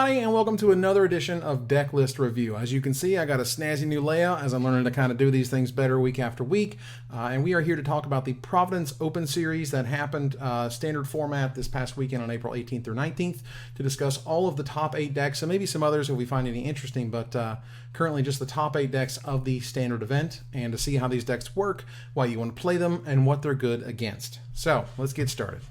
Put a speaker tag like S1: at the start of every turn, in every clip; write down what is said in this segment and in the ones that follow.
S1: everybody, and welcome to another edition of Decklist Review. As you can see, I got a snazzy new layout as I'm learning to kind of do these things better week after week. And we are here to talk about the Providence Open series that happened standard format this past weekend on April 18th through 19th to discuss all of the top 8 decks and maybe some others if we find any interesting, but currently just the top 8 decks of the standard event and to see how these decks work, why you want to play them, and what they're good against. So let's get started.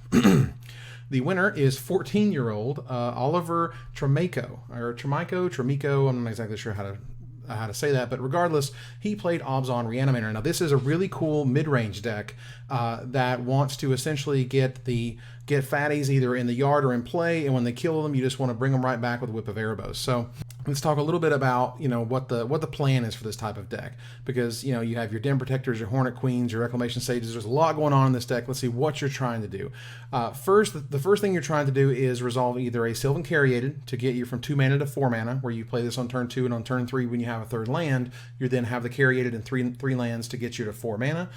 S1: The winner is 14-year-old Oliver Tomajko, or Tomajko. I'm not exactly sure how to say that, but regardless, he played Abzan Reanimator. Now, this is a really cool mid-range deck that wants to essentially get fatties either in the yard or in play, and when they kill them, you just want to bring them right back with Whip of Erebos. So let's talk a little bit about what the plan is for this type of deck, because you have your Den Protectors, your Hornet Queens, your Reclamation Sages. There's a lot going on in this deck. Let's see what you're trying to do. The first thing you're trying to do is resolve either a Sylvan Caryatid to get you from 2 mana to 4 mana, where you play this on turn 2, and on turn 3 when you have a third land, you then have the Caryatid and three lands to get you to 4 mana.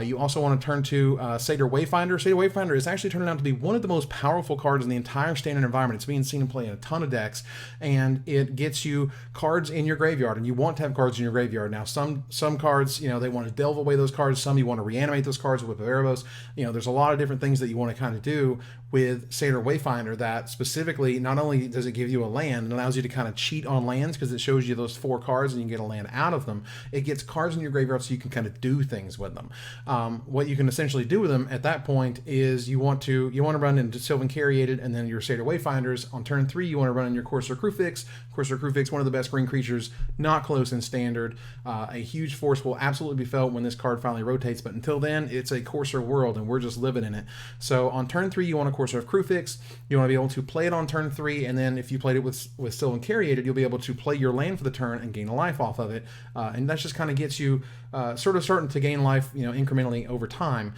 S1: You also want to turn to Satyr Wayfinder. Satyr Wayfinder is actually turning out to be one of the most powerful cards in the entire standard environment. It's being seen and played in a ton of decks, and it gets you cards in your graveyard, and you want to have cards in your graveyard. Now, some cards, they want to delve away those cards. Some you want to reanimate those cards with Erebos. There's a lot of different things that you want to kind of do with Satyr Wayfinder that specifically, not only does it give you a land, it allows you to kind of cheat on lands because it shows you those 4 cards and you can get a land out of them. It gets cards in your graveyard so you can kind of do things with them. What you can essentially do with them at that point is you want to run into Sylvan Caryatid and then your Satyr Wayfinders. On turn 3, you want to run in your Courser Crufix. Courser Crufix, one of the best green creatures, not close in standard. A huge force will absolutely be felt when this card finally rotates, but until then, it's a Courser world and we're just living in it. So on turn 3, you want a Courser of Crufix. You want to be able to play it on turn 3, and then if you played it with Sylvan Caryatid, you'll be able to play your land for the turn and gain a life off of it. And that just kind of gets you sort of starting to gain life, incrementally over time.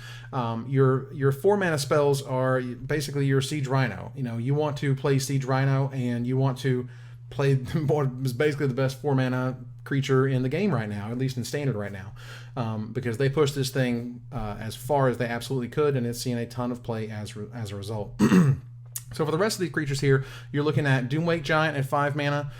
S1: Your 4 mana spells are basically your Siege Rhino. You want to play Siege Rhino, and you want to play what is basically the best 4 mana creature in the game right now, at least in standard right now, because they pushed this thing as far as they absolutely could, and it's seen a ton of play as a result. So for the rest of these creatures here, you're looking at Doomwake Giant at 5 mana.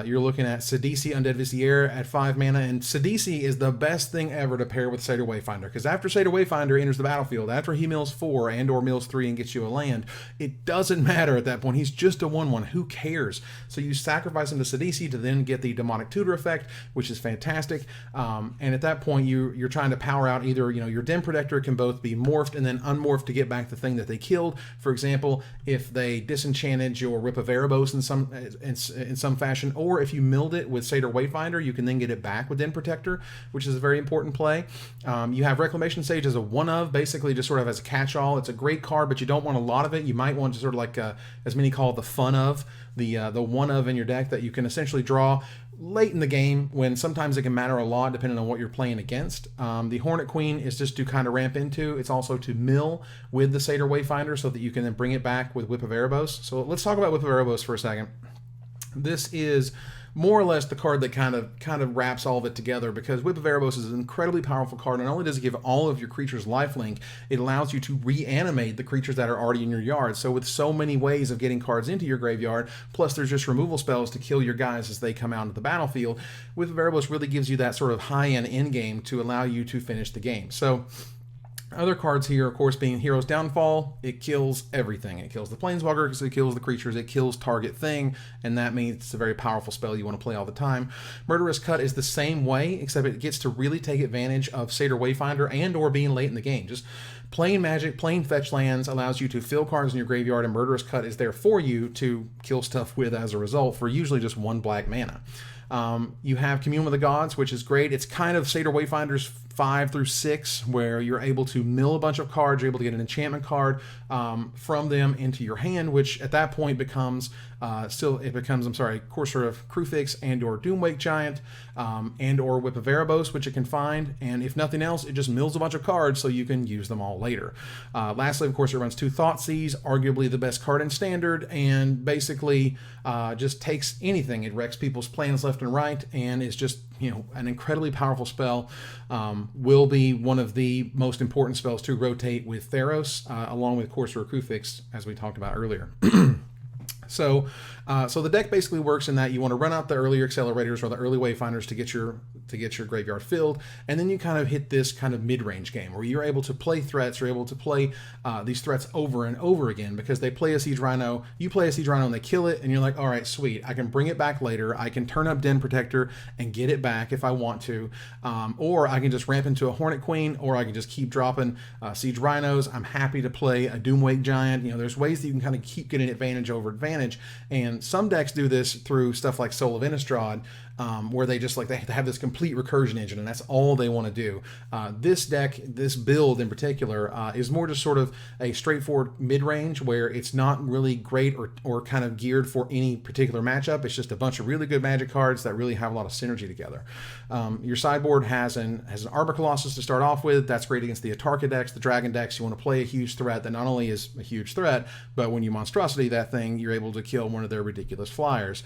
S1: You're looking at Sidisi Undead Vizier at 5 mana. And Sidisi is the best thing ever to pair with Satyr Wayfinder, because after Satyr Wayfinder enters the battlefield, after he mills 4 and or mills 3 and gets you a land, it doesn't matter at that point. He's just a 1/1. Who cares? So you sacrifice him to Sidisi to then get the Demonic Tutor effect, which is fantastic. And at that point, you're trying to power out either, your Den Protector can both be morphed and then unmorphed to get back the thing that they killed. For example, if they disenchanted your Whip of Erebos in some fashion, or if you milled it with Satyr Wayfinder, you can then get it back with Den Protector, which is a very important play. You have Reclamation Sage as a one-of, basically just sort of as a catch-all. It's a great card, but you don't want a lot of it. You might want to sort of like, as many call it, the fun of, the one-of in your deck that you can essentially draw late in the game when sometimes it can matter a lot depending on what you're playing against. The Hornet Queen is just to kind of ramp into. It's also to mill with the Satyr Wayfinder so that you can then bring it back with Whip of Erebos. So let's talk about Whip of Erebos for a second. This is more or less the card that kind of wraps all of it together, because Whip of Erebos is an incredibly powerful card. Not only does it give all of your creatures lifelink, it allows you to reanimate the creatures that are already in your yard. So with so many ways of getting cards into your graveyard, plus there's just removal spells to kill your guys as they come out into the battlefield, Whip of Erebos really gives you that sort of high-end endgame to allow you to finish the game. So other cards here, of course, being Hero's Downfall. It kills everything. It kills the Planeswalker because it kills the creatures. It kills target thing, and that means it's a very powerful spell you want to play all the time. Murderous Cut is the same way, except it gets to really take advantage of Satyr Wayfinder and or being late in the game. Just plain magic, plain fetch lands allows you to fill cards in your graveyard, and Murderous Cut is there for you to kill stuff with as a result for usually just 1 black mana. You have Commune with the Gods, which is great. It's kind of Satyr Wayfinder's 5 through 6, where you're able to mill a bunch of cards. You're able to get an enchantment card from them into your hand, which at that point becomes Courser of Crufix and or Doomwake Giant and or Whip of Erebos, which it can find. And if nothing else, it just mills a bunch of cards so you can use them all later. Lastly, of course, it runs 2 Thoughtseize, arguably the best card in Standard, and basically just takes anything. It wrecks people's plans left and right, and is just an incredibly powerful spell. Will be one of the most important spells to rotate with Theros, along with Courser of Crufix, as we talked about earlier. So, so the deck basically works in that you want to run out the earlier accelerators or the early wayfinders to get your graveyard filled, and then you kind of hit this kind of mid-range game where you're able to play threats, you're able to play these threats over and over again because they play a Siege Rhino, you play a Siege Rhino and they kill it, and you're like, all right, sweet, I can bring it back later, I can turn up Den Protector and get it back if I want to, or I can just ramp into a Hornet Queen, or I can just keep dropping Siege Rhinos. I'm happy to play a Doomwake Giant. You know, there's ways that you can kind of keep getting advantage over advantage, and some decks do this through stuff like Soul of Innistrad, where they just they have this complete recursion engine, and that's all they want to do. This deck, this build in particular, is more just sort of a straightforward mid-range where it's not really great or kind of geared for any particular matchup. It's just a bunch of really good Magic cards that really have a lot of synergy together. Your sideboard has an Arbor Colossus to start off with. That's great against the Atarka decks, the Dragon decks. You want to play a huge threat that not only is a huge threat, but when you monstrosity that thing, you're able to kill one of their ridiculous flyers.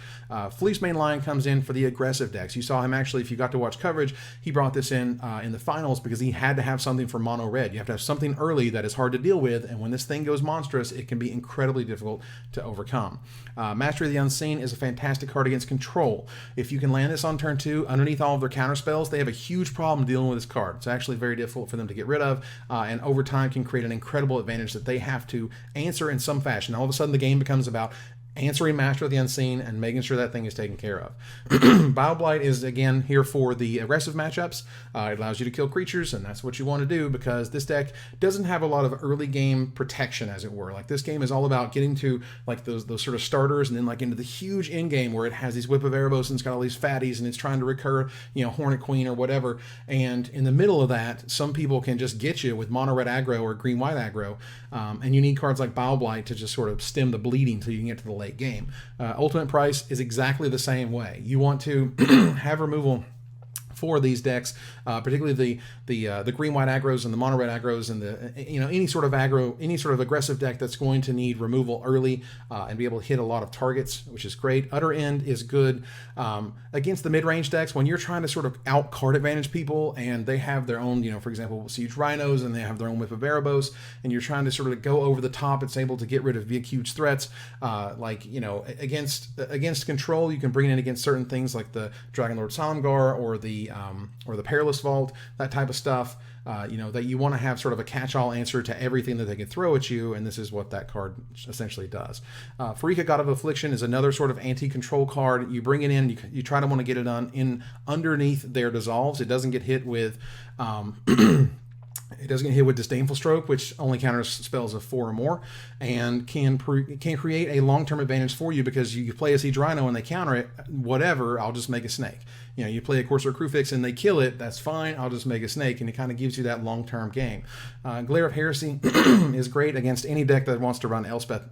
S1: Fleece Main Lion comes in for the aggressive decks. You saw him actually, if you got to watch coverage, he brought this in the finals because he had to have something for mono red. You have to have something early that is hard to deal with, and when this thing goes monstrous, it can be incredibly difficult to overcome. Mastery of the Unseen is a fantastic card against control. If you can land this on turn 2 underneath all of their counter spells, they have a huge problem dealing with this card. It's actually very difficult for them to get rid of, and over time can create an incredible advantage that they have to answer in some fashion. All of a sudden the game becomes about answering Master of the Unseen and making sure that thing is taken care of. Bioblight is, again, here for the aggressive matchups. It allows you to kill creatures, and that's what you want to do because this deck doesn't have a lot of early game protection, as it were. Like, this game is all about getting to like those sort of starters and then like into the huge end game where it has these Whip of Erebos and it's got all these fatties and it's trying to recur, you know, Hornet Queen or whatever. And in the middle of that, some people can just get you with mono red aggro or green white aggro, and you need cards like Bioblight to just sort of stem the bleeding until you can get to the late game. Ultimate Price is exactly the same way. You want to have removal for these decks, particularly the green white aggros and the mono red aggros and the any sort of aggro, any sort of aggressive deck that's going to need removal early and be able to hit a lot of targets, which is great. Utter End is good against the mid-range decks when you're trying to sort of out card advantage people and they have their own, for example, Siege Rhinos and they have their own Whip of Erebos, and you're trying to sort of go over the top. It's able to get rid of big huge threats against control. You can bring it in against certain things like the Dragonlord Solemgar or the Perilous Vault, that type of stuff, that you want to have sort of a catch-all answer to everything that they can throw at you, and this is what that card essentially does. Pharika, God of Affliction, is another sort of anti-control card. You bring it in, you try to want to get it on in underneath their dissolves. It doesn't get hit with it doesn't get hit with Disdainful Stroke, which only counters spells of 4 or more, and can create a long-term advantage for you because you play a Siege Rhino and they counter it, whatever, I'll just make a snake. You play a Corsair Crewfix and they kill it, that's fine, I'll just make a snake, and it kind of gives you that long-term game. Glare of Heresy is great against any deck that wants to run Elspeth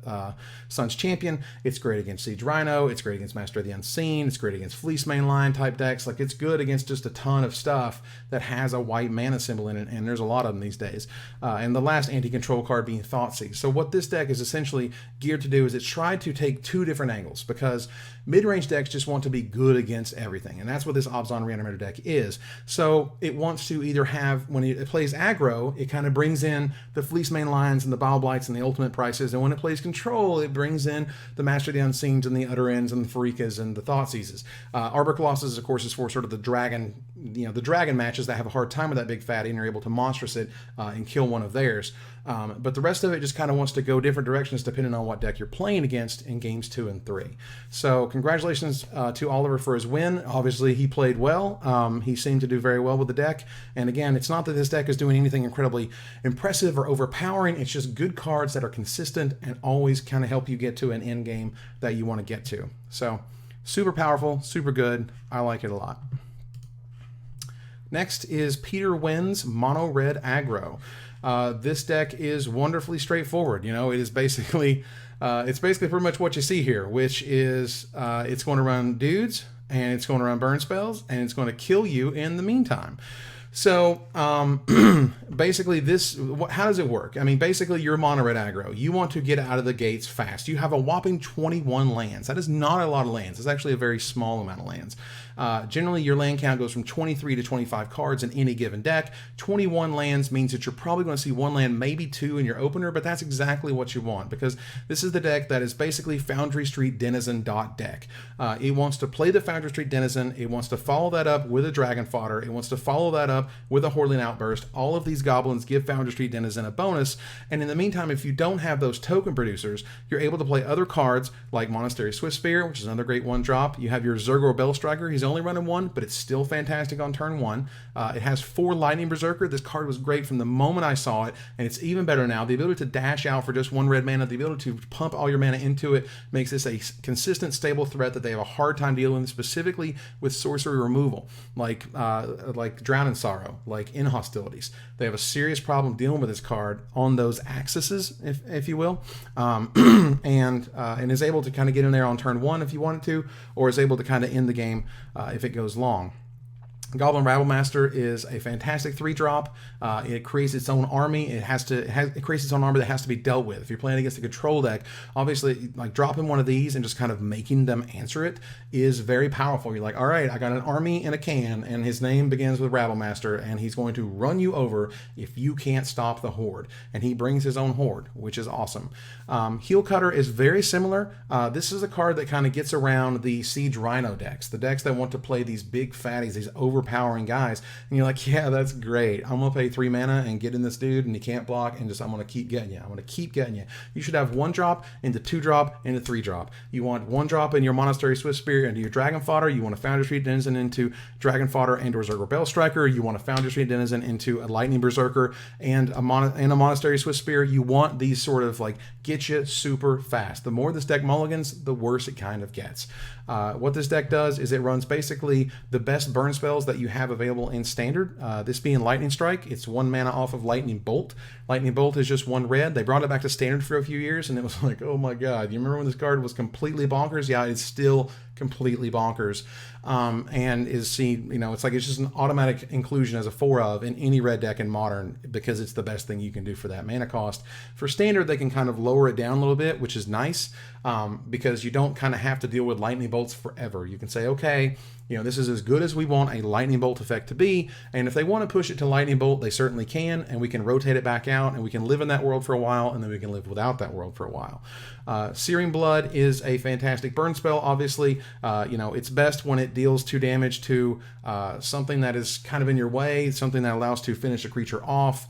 S1: Sun's Champion. It's great against Siege Rhino, it's great against Master of the Unseen, it's great against Fleece Mainline type decks. Like, it's good against just a ton of stuff that has a white mana symbol in it, and there's a lot of them these days. And the last anti-control card being Thoughtseize. So what this deck is essentially geared to do is it's tried to take 2 different angles, because mid-range decks just want to be good against everything, and that's what this Abzan Reanimator deck is. So it wants to either have, when it plays aggro, it kind of brings in the Fleece Main Lions and the Bioblights and the Ultimate Prices, and when it plays control, it brings in the Master of the Unseens and the Utter Ends and the Pharikas and the Thoughtseizes. Arbor Colossus, of course, is for sort of the dragon, the dragon matches that have a hard time with that big fatty and are able to monstrous it and kill one of theirs. But the rest of it just kind of wants to go different directions depending on what deck you're playing against in games 2 and 3. So congratulations to Oliver for his win. Obviously, he played well. He seemed to do very well with the deck. And again, it's not that this deck is doing anything incredibly impressive or overpowering. It's just good cards that are consistent and always kind of help you get to an end game that you want to get to. So super powerful, super good. I like it a lot. Next is Peter Nguyen's Mono Red Aggro. This deck is wonderfully straightforward. It is basically, it's basically pretty much what you see here, which is it's going to run dudes, and it's going to run burn spells, and it's going to kill you in the meantime. So basically how does it work? I mean, basically you're mono red aggro. You want to get out of the gates fast. You have a whopping 21 lands. That is not a lot of lands. It's actually a very small amount of lands. Generally, your land count goes from 23 to 25 cards in any given deck. 21 lands means that you're probably going to see one land, maybe two in your opener, but that's exactly what you want because this is the deck that is basically Foundry Street Denizen deck. It wants to play the Foundry Street Denizen. It wants to follow that up with a Dragon Fodder. It wants to follow that up with a Hordling Outburst. All of these goblins give Foundry Street Denizen a bonus, and in the meantime, if you don't have those token producers, you're able to play other cards like Monastery Swiftspear, which is another great one-drop. You have your Zergor Bellstriker. He's only running one, but it's still fantastic on turn one. It has 4 Lightning Berserker. This card was great from the moment I saw it, and it's even better now. The ability to dash out for just 1 red mana, the ability to pump all your mana into it makes this a consistent, stable threat that they have a hard time dealing with, specifically with sorcery removal, like Drown in Sorrow, like in Hostilities. They have a serious problem dealing with this card on those axes, if you will, and is able to kind of get in there on turn one if you wanted to, or is able to kind of end the game if it goes long. Goblin Rabblemaster is a fantastic 3-drop. It creates its own army. It creates its own army that has to be dealt with. If you're playing against a control deck, obviously, like dropping one of these and just kind of making them answer it is very powerful. You're like, all right, I got an army in a can, and his name begins with Rabblemaster, and he's going to run you over if you can't stop the horde. And he brings his own horde, which is awesome. Heel Cutter is very similar. This is a card that kind of gets around the Siege Rhino decks, the decks that want to play these big fatties, these overpowering guys, and you're like, yeah, that's great. I'm gonna pay 3 mana and get in this dude, and he can't block, and I'm gonna keep getting you. I'm gonna keep getting you. You should have 1-drop into 2-drop into 3-drop. You want 1-drop in your Monastery Swiftspear into your Dragon Fodder. You want a Foundry Street Denizen into Dragon Fodder and or Zergor Bellstriker. You want a Foundry Street Denizen into a Lightning Berserker and a Monastery Swiftspear. You want these sort of like get you super fast. The more this deck mulligans, the worse it kind of gets. What this deck does is it runs basically the best burn spells that you have available in Standard. This being Lightning Strike, it's 1 mana off of Lightning Bolt. Lightning Bolt is just 1 red. They brought it back to Standard for a few years, and it was like, oh my god, you remember when this card was completely bonkers? Yeah, it's still completely bonkers, and is seen, it's like it's just an automatic inclusion as a 4-of in any red deck in Modern because it's the best thing you can do for that mana cost. For Standard, they can kind of lower it down a little bit, which is nice, because you don't kind of have to deal with lightning bolts forever. You can say, okay, this is as good as we want a lightning bolt effect to be, and if they want to push it to lightning bolt, they certainly can, and we can rotate it back out, and we can live in that world for a while, and then we can live without that world for a while. Searing Blood is a fantastic burn spell, obviously. It's best when it deals 2 damage to something that is kind of in your way, something that allows to finish a creature off,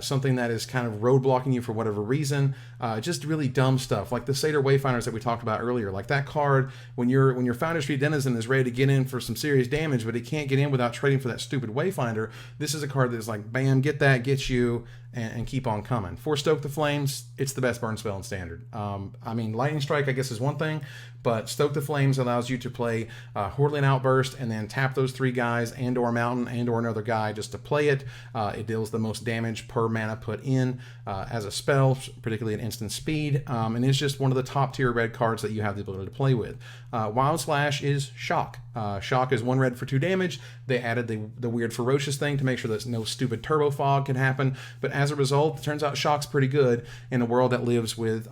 S1: something that is kind of roadblocking you for whatever reason, just really dumb stuff, like the Satyr Wayfinders that we talked about earlier. Like that card, when your Foundry Street Denizen is ready to get in for some serious damage, but it can't get in without trading for that stupid Wayfinder, this is a card that is like, bam, get that, get you, and keep on coming. For Stoke the Flames, it's the best burn spell in Standard. Lightning Strike, I guess, is one thing, but Stoke the Flames allows you to play Hordling Outburst and then tap those 3 guys and or Mountain and or another guy just to play it. It deals the most damage per mana put in as a spell, particularly at instant speed, and it's just one of the top tier red cards that you have the ability to play with. Wild Slash is Shock. Shock is 1 red for 2 damage. They added the weird Ferocious thing to make sure that no stupid Turbo Fog can happen, but as a result, it turns out Shock's pretty good in a world that lives with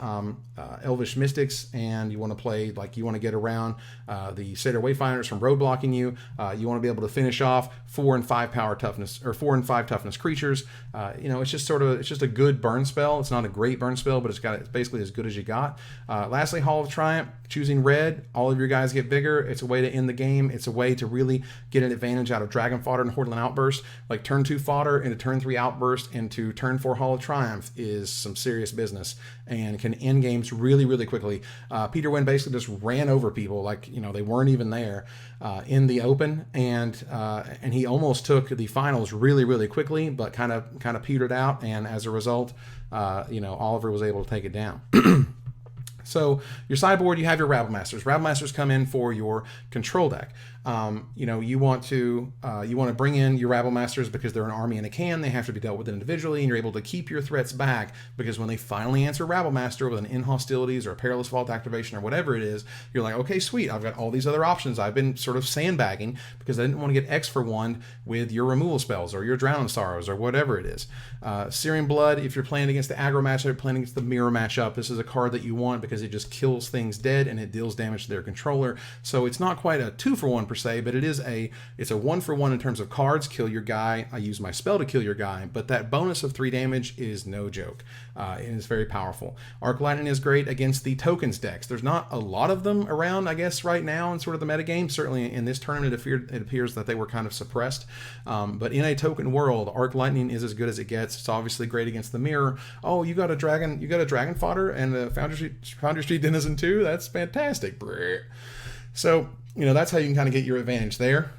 S1: Elvish Mystics, and you want to play, you want to get around the Satyr Wayfinders from roadblocking you. You want to be able to finish off 4 and 5 power toughness, or 4 and 5 toughness creatures. It's just a good burn spell. It's not a great burn spell, but it's basically as good as you got. Lastly, Hall of Triumph, choosing red. All of your guys get bigger. It's a way to end the game. It's a way to really get an advantage out of Dragon Fodder and Hordling Outburst. Like turn 2 Fodder into turn 3 Outburst into turn 4 Hall of Triumph is some serious business and can end games really, really quickly. Peter Nguyen basically just ran over people they weren't even there in the Open, and he almost took the finals really, really quickly, but kind of petered out, and as a result, Oliver was able to take it down. So your sideboard, you have your Rabblemasters. Rabblemasters come in for your control deck. You know, you want to bring in your Rabble Masters because they're an army in a can. They have to be dealt with individually, and you're able to keep your threats back because when they finally answer Rabble Master with an In Hostilities or a Perilous Vault activation or whatever it is, you're like, okay, sweet, I've got all these other options. I've been sort of sandbagging because I didn't want to get X for 1 with your removal spells or your Drown in Sorrows or whatever it is. Searing Blood, if you're playing against the aggro matchup, playing against the mirror matchup, this is a card that you want because it just kills things dead and it deals damage to their controller. So it's not quite a 2-for-1 per se, but it's a 1-for-1 in terms of cards. Kill your guy. I use my spell to kill your guy, but that bonus of 3 damage is no joke. And it's very powerful. Arc Lightning is great against the tokens decks. There's not a lot of them around, I guess, right now in sort of the metagame. Certainly in this tournament, it appears that they were kind of suppressed. But in a token world, Arc Lightning is as good as it gets. It's obviously great against the mirror. Oh, you got a dragon fodder and a Foundry Street Denizen too? That's fantastic. So, you know, that's how you can kind of get your advantage there.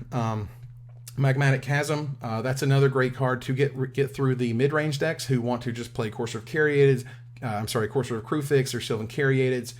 S1: Magmatic Chasm, that's another great card to get through the mid-range decks who want to just play Courser of Caryatids, Courser of Crewfix or Sylvan Caryatids,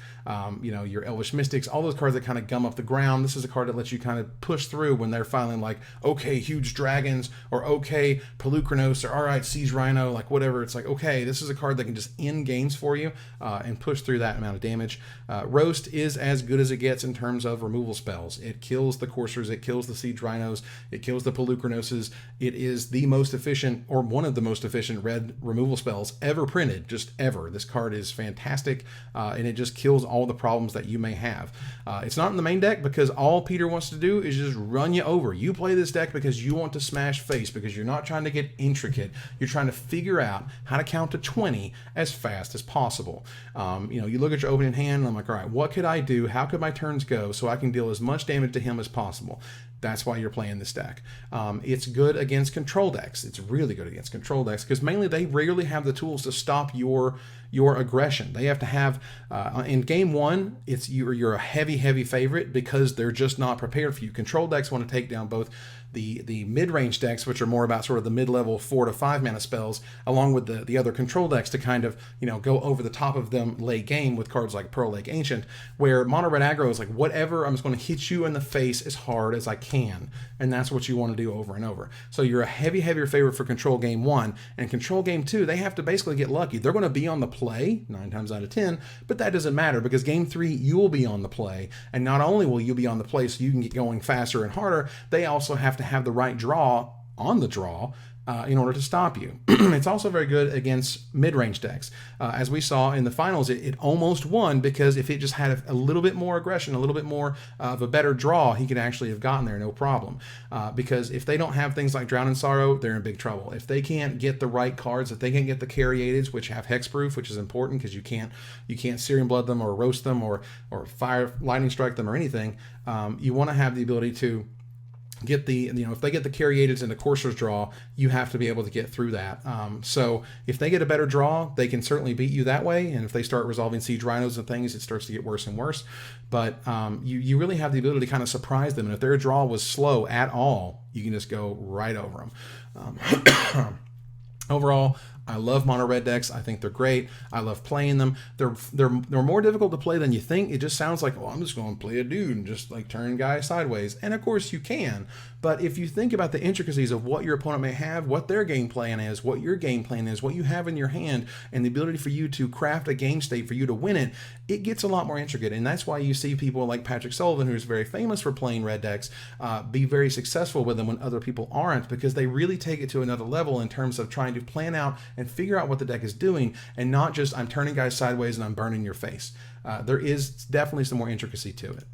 S1: you know, your Elvish Mystics, all those cards that kind of gum up the ground. This is a card that lets you kind of push through when they're finally like, okay, huge dragons, or okay, Pelucranos, or all right, Siege Rhino, like whatever. It's like, okay, this is a card that can just end games for you and push through that amount of damage. Roast is as good as it gets in terms of removal spells. It kills the Coursers, it kills the Siege Rhinos, it kills the Pelucranoses. It is the most efficient, or one of the most efficient red removal spells ever printed, just ever. This card is fantastic, and it just kills all the problems that you may have. It's not in the main deck because all Peter wants to do is just run you over. You play this deck because you want to smash face, because you're not trying to get intricate. You're trying to figure out how to count to 20 as fast as possible. You know, you look at your opening hand and I'm like, all right, what could I do? How could my turns go so I can deal as much damage to him as possible? That's why you're playing this deck. It's good against control decks. It's really good against control decks because mainly they rarely have the tools to stop your aggression. They have to have, in game one, you're a heavy favorite because they're just not prepared for you. Control decks want to take down both the mid-range decks, which are more about sort of the mid-level 4 to 5 mana spells, along with the other control decks to kind of, you know, go over the top of them late game with cards like Pearl Lake Ancient, where mono red aggro is like, whatever, I'm just going to hit you in the face as hard as I can, and that's what you want to do over and over. So you're a heavier favorite for control game 1, and control game 2, they have to basically get lucky. They're going to be on the play 9 times out of 10, but that doesn't matter because game 3 you'll be on the play, and not only will you be on the play so you can get going faster and harder, they also have to have the right draw on the draw in order to stop you. It's also very good against mid-range decks. As we saw in the finals, it almost won because if it just had a little bit more aggression, a little bit more of a better draw, he could actually have gotten there no problem. Because if they don't have things like Drown in Sorrow, they're in big trouble. If they can't get the right cards, if they can't get the Caryatids, which have hexproof, which is important because you can't Searing Blood them or roast them or fire lightning strike them or anything, you want to have the ability to get the, you know, if they get the Caryatids and the Courser's draw, you have to be able to get through that. So if they get a better draw, they can certainly beat you that way. And if they start resolving Siege Rhinos and things, it starts to get worse and worse. But you really have the ability to kind of surprise them. And if their draw was slow at all, you can just go right over them. Overall, I love mono red decks. I think they're great. I love playing them. They're more difficult to play than you think. It just sounds like, well, I'm just going to play a dude and just like turn guys sideways. And of course you can. But if you think about the intricacies of what your opponent may have, what their game plan is, what your game plan is, what you have in your hand, and the ability for you to craft a game state for you to win it, it gets a lot more intricate. And that's why you see people like Patrick Sullivan, who's very famous for playing red decks, be very successful with them when other people aren't, because they really take it to another level in terms of trying to plan out and figure out what the deck is doing, and not just I'm turning guys sideways and I'm burning your face. There is definitely some more intricacy to it.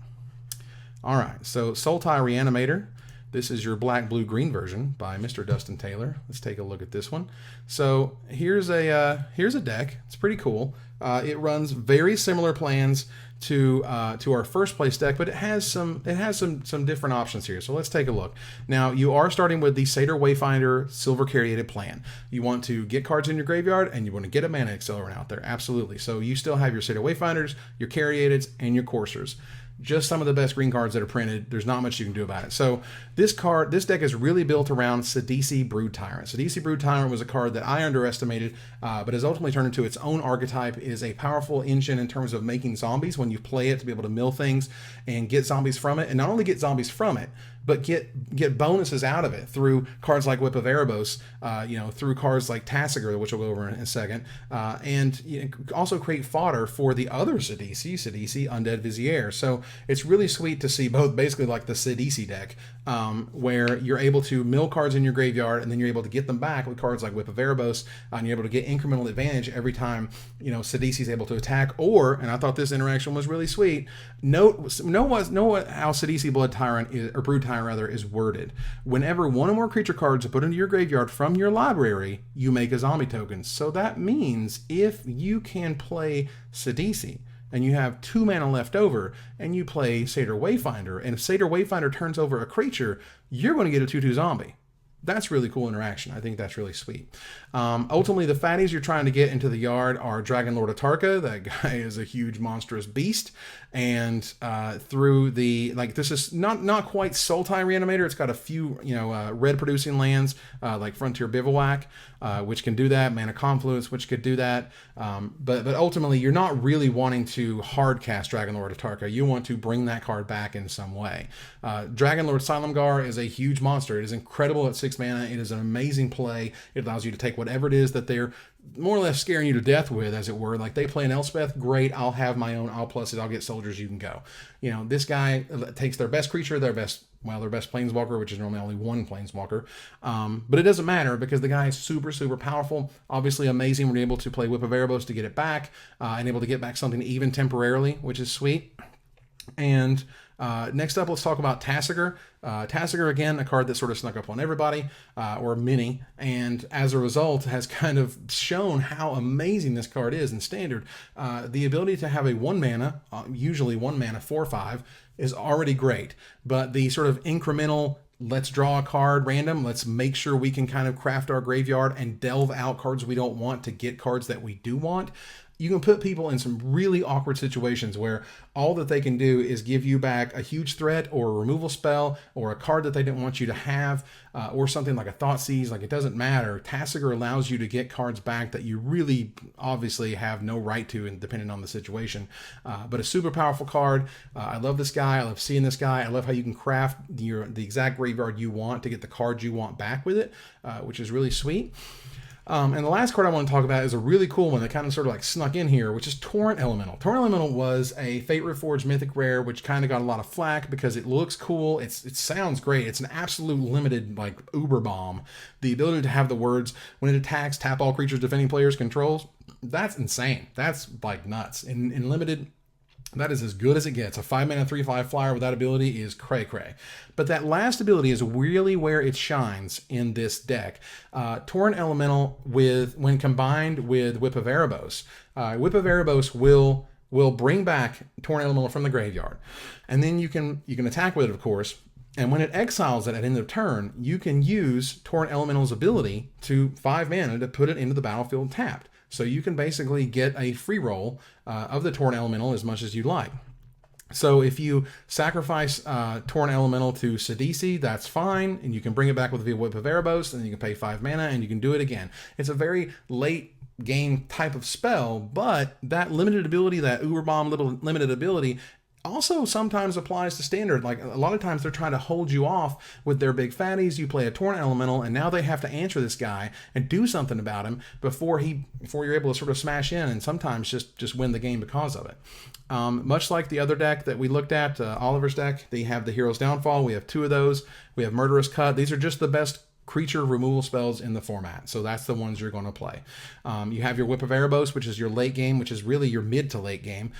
S1: All right, so Sultai Reanimator. This is your black, blue, green version by Mr. Dustin Taylor. Let's take a look at this one. So here's a deck. It's pretty cool. It runs very similar plans to our first place deck, but it has some different options here. So let's take a look. Now you are starting with the Satyr Wayfinder Silver Caryatid plan. You want to get cards in your graveyard and you want to get a mana accelerant out there. Absolutely. So you still have your Satyr Wayfinders, your Caryatids, and your Coursers. just some of the best green cards that are printed. There's not much you can do about it. So this deck is really built around Sidisi Brood Tyrant. Sidisi Brood Tyrant was a card that I underestimated, but has ultimately turned into its own archetype. It is a powerful engine in terms of making zombies when you play it, to be able to mill things and get zombies from it. And not only get zombies from it, but get bonuses out of it through cards like Whip of Erebos, through cards like Tassiger, which we'll go over in a second, and also create fodder for the other Sidisi Undead Vizier. So it's really sweet to see both, basically like the Sidisi deck, where you're able to mill cards in your graveyard, and then you're able to get them back with cards like Whip of Erebos, and you're able to get incremental advantage every time Sidisi is able to attack. And I thought this interaction was really sweet. Note how Sidisi Blood Tyrant or Brood Tyrant rather is worded. Whenever one or more creature cards are put into your graveyard from your library, you make a zombie token. So that means if you can play Sidisi and you have 2 mana left over and you play Satyr Wayfinder, and if Satyr Wayfinder turns over a creature, you're going to get a 2/2 zombie. That's really cool interaction. I think that's really sweet. Ultimately, the fatties you're trying to get into the yard are Dragon Lord Atarka. That guy is a huge monstrous beast. And through this is not quite Sultai Reanimator. It's got a few red producing lands like Frontier Bivouac, which can do that. Mana Confluence, which could do that. But ultimately, you're not really wanting to hard cast Dragon Lord Atarka. You want to bring that card back in some way. Dragon Lord Silumgar is a huge monster. It is incredible at 6 mana. It is an amazing play. It allows you to take whatever it is that they're more or less scaring you to death with, as it were. Like, they play an Elspeth, great, I'll have my own, I'll plus it, I'll get soldiers, you can go. This guy takes their best creature, their best planeswalker, which is normally only one planeswalker. But it doesn't matter, because the guy is super, super powerful. Obviously amazing when you're able to play Whip of Erebos to get it back, and able to get back something even temporarily, which is sweet. And next up, let's talk about Tassiger. Tassiger, again, a card that sort of snuck up on everybody, or many, and as a result has kind of shown how amazing this card is in Standard. The ability to have a 1 mana, usually 1 mana 4/5, is already great, but the sort of incremental, let's draw a card random, let's make sure we can kind of craft our graveyard and delve out cards we don't want to get cards that we do want. You can put people in some really awkward situations where all that they can do is give you back a huge threat or a removal spell or a card that they didn't want you to have, or something like a Thoughtseize. Like, it doesn't matter. Tassiger allows you to get cards back that you really obviously have no right to, and depending on the situation. But a super powerful card. I love this guy. I love seeing this guy. I love how you can craft the exact graveyard you want to get the cards you want back with it, which is really sweet. And the last card I want to talk about is a really cool one that kind of sort of like snuck in here, which is Torrent Elemental. Torrent Elemental was a Fate Reforged Mythic Rare, which kind of got a lot of flack because it looks cool. It sounds great. It's an absolute limited, like, uber bomb. The ability to have the words, when it attacks, tap all creatures defending players controls. That's insane. That's like nuts. In limited, that is as good as it gets. A 5 mana 3/5 flyer with that ability is cray cray. But that last ability is really where it shines in this deck. Torrent Elemental, when combined with Whip of Erebos, Whip of Erebos will bring back Torrent Elemental from the graveyard, and then you can attack with it, of course. And when it exiles it at end of turn, you can use Torrent Elemental's ability to 5 mana to put it into the battlefield tapped. So you can basically get a free roll of the Torrent Elemental as much as you like. So if you sacrifice Torrent Elemental to Sidisi, that's fine, and you can bring it back with the Whip of Erebos, and you can pay 5 mana, and you can do it again. It's a very late game type of spell, but that limited ability, that Uberbomb little limited ability, also sometimes applies to Standard. Like, a lot of times they're trying to hold you off with their big fatties. You play a Torrent Elemental, and now they have to answer this guy and do something about him before you're able to sort of smash in, and sometimes just win the game because of it. Much like the other deck that we looked at, Oliver's deck, they have the Hero's Downfall. We have 2 of those. We have Murderous Cut. These are just the best creature removal spells in the format, so that's the ones you're going to play. You have your Whip of Erebos, which is your late game, which is really your mid to late game.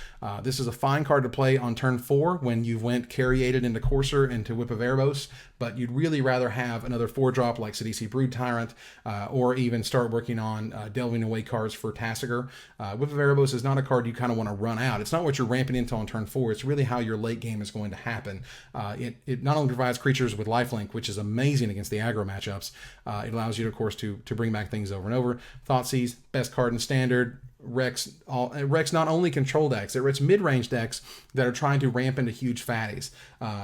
S1: This is a fine card to play on turn 4 when you went Carriated into Courser into Whip of Erebos, but you'd really rather have another 4-drop like Sidisi Brood Tyrant, or even start working on delving away cards for Tassiger. Whip of Erebos is not a card you kind of want to run out. It's not what you're ramping into on turn 4. It's really how your late game is going to happen. It not only provides creatures with lifelink, which is amazing against the aggro matchups, it allows you, of course, to bring back things over and over. Thoughtseize, best card in Standard. wrecks not only control decks, it wrecks mid-range decks that are trying to ramp into huge fatties.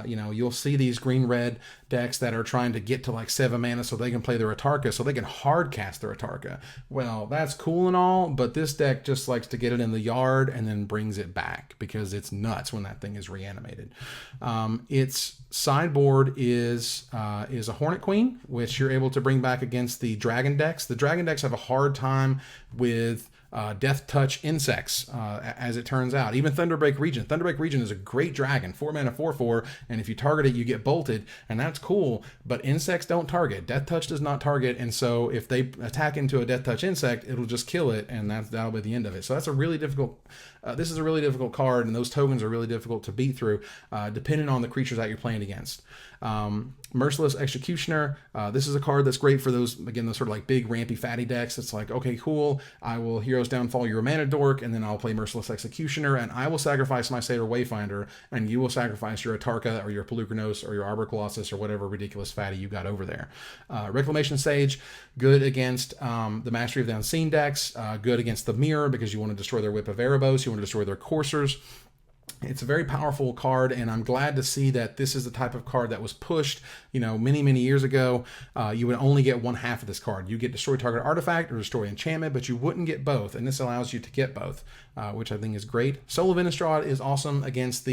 S1: You'll see these green-red decks that are trying to get to like 7 mana so they can play their Atarka, so they can hard cast their Atarka. Well, that's cool and all, but this deck just likes to get it in the yard and then brings it back because it's nuts when that thing is reanimated. Its sideboard is a Hornet Queen, which you're able to bring back against the Dragon decks. The Dragon decks have a hard time with Death Touch insects, as it turns out. Even Thunderbreak Regent. Thunderbreak Regent is a great dragon, 4 mana, 4/4, and if you target it, you get bolted, and that's cool, but insects don't target. Death Touch does not target, and so if they attack into a Death Touch insect, it'll just kill it, and that'll be the end of it. So that's a really difficult, this is a really difficult card, and those tokens are really difficult to beat through, depending on the creatures that you're playing against. Merciless Executioner. This is a card that's great for those, again, those sort of like big rampy fatty decks. It's like, okay, cool, I will Hero's Downfall your mana dork, and then I'll play Merciless Executioner, and I will sacrifice my Satyr Wayfinder, and you will sacrifice your Atarka or your Pelucranos or your Arbor Colossus or whatever ridiculous fatty you got over there. Reclamation Sage, good against the Mastery of the Unseen decks, good against the Mirror because you want to destroy their Whip of Erebos, you want to destroy their Coursers. It's a very powerful card, and I'm glad to see that this is the type of card that was pushed, many, many years ago. You would only get one half of this card. You get Destroy Target Artifact or Destroy Enchantment, but you wouldn't get both, and this allows you to get both, which I think is great. Soul of Innistrad is awesome against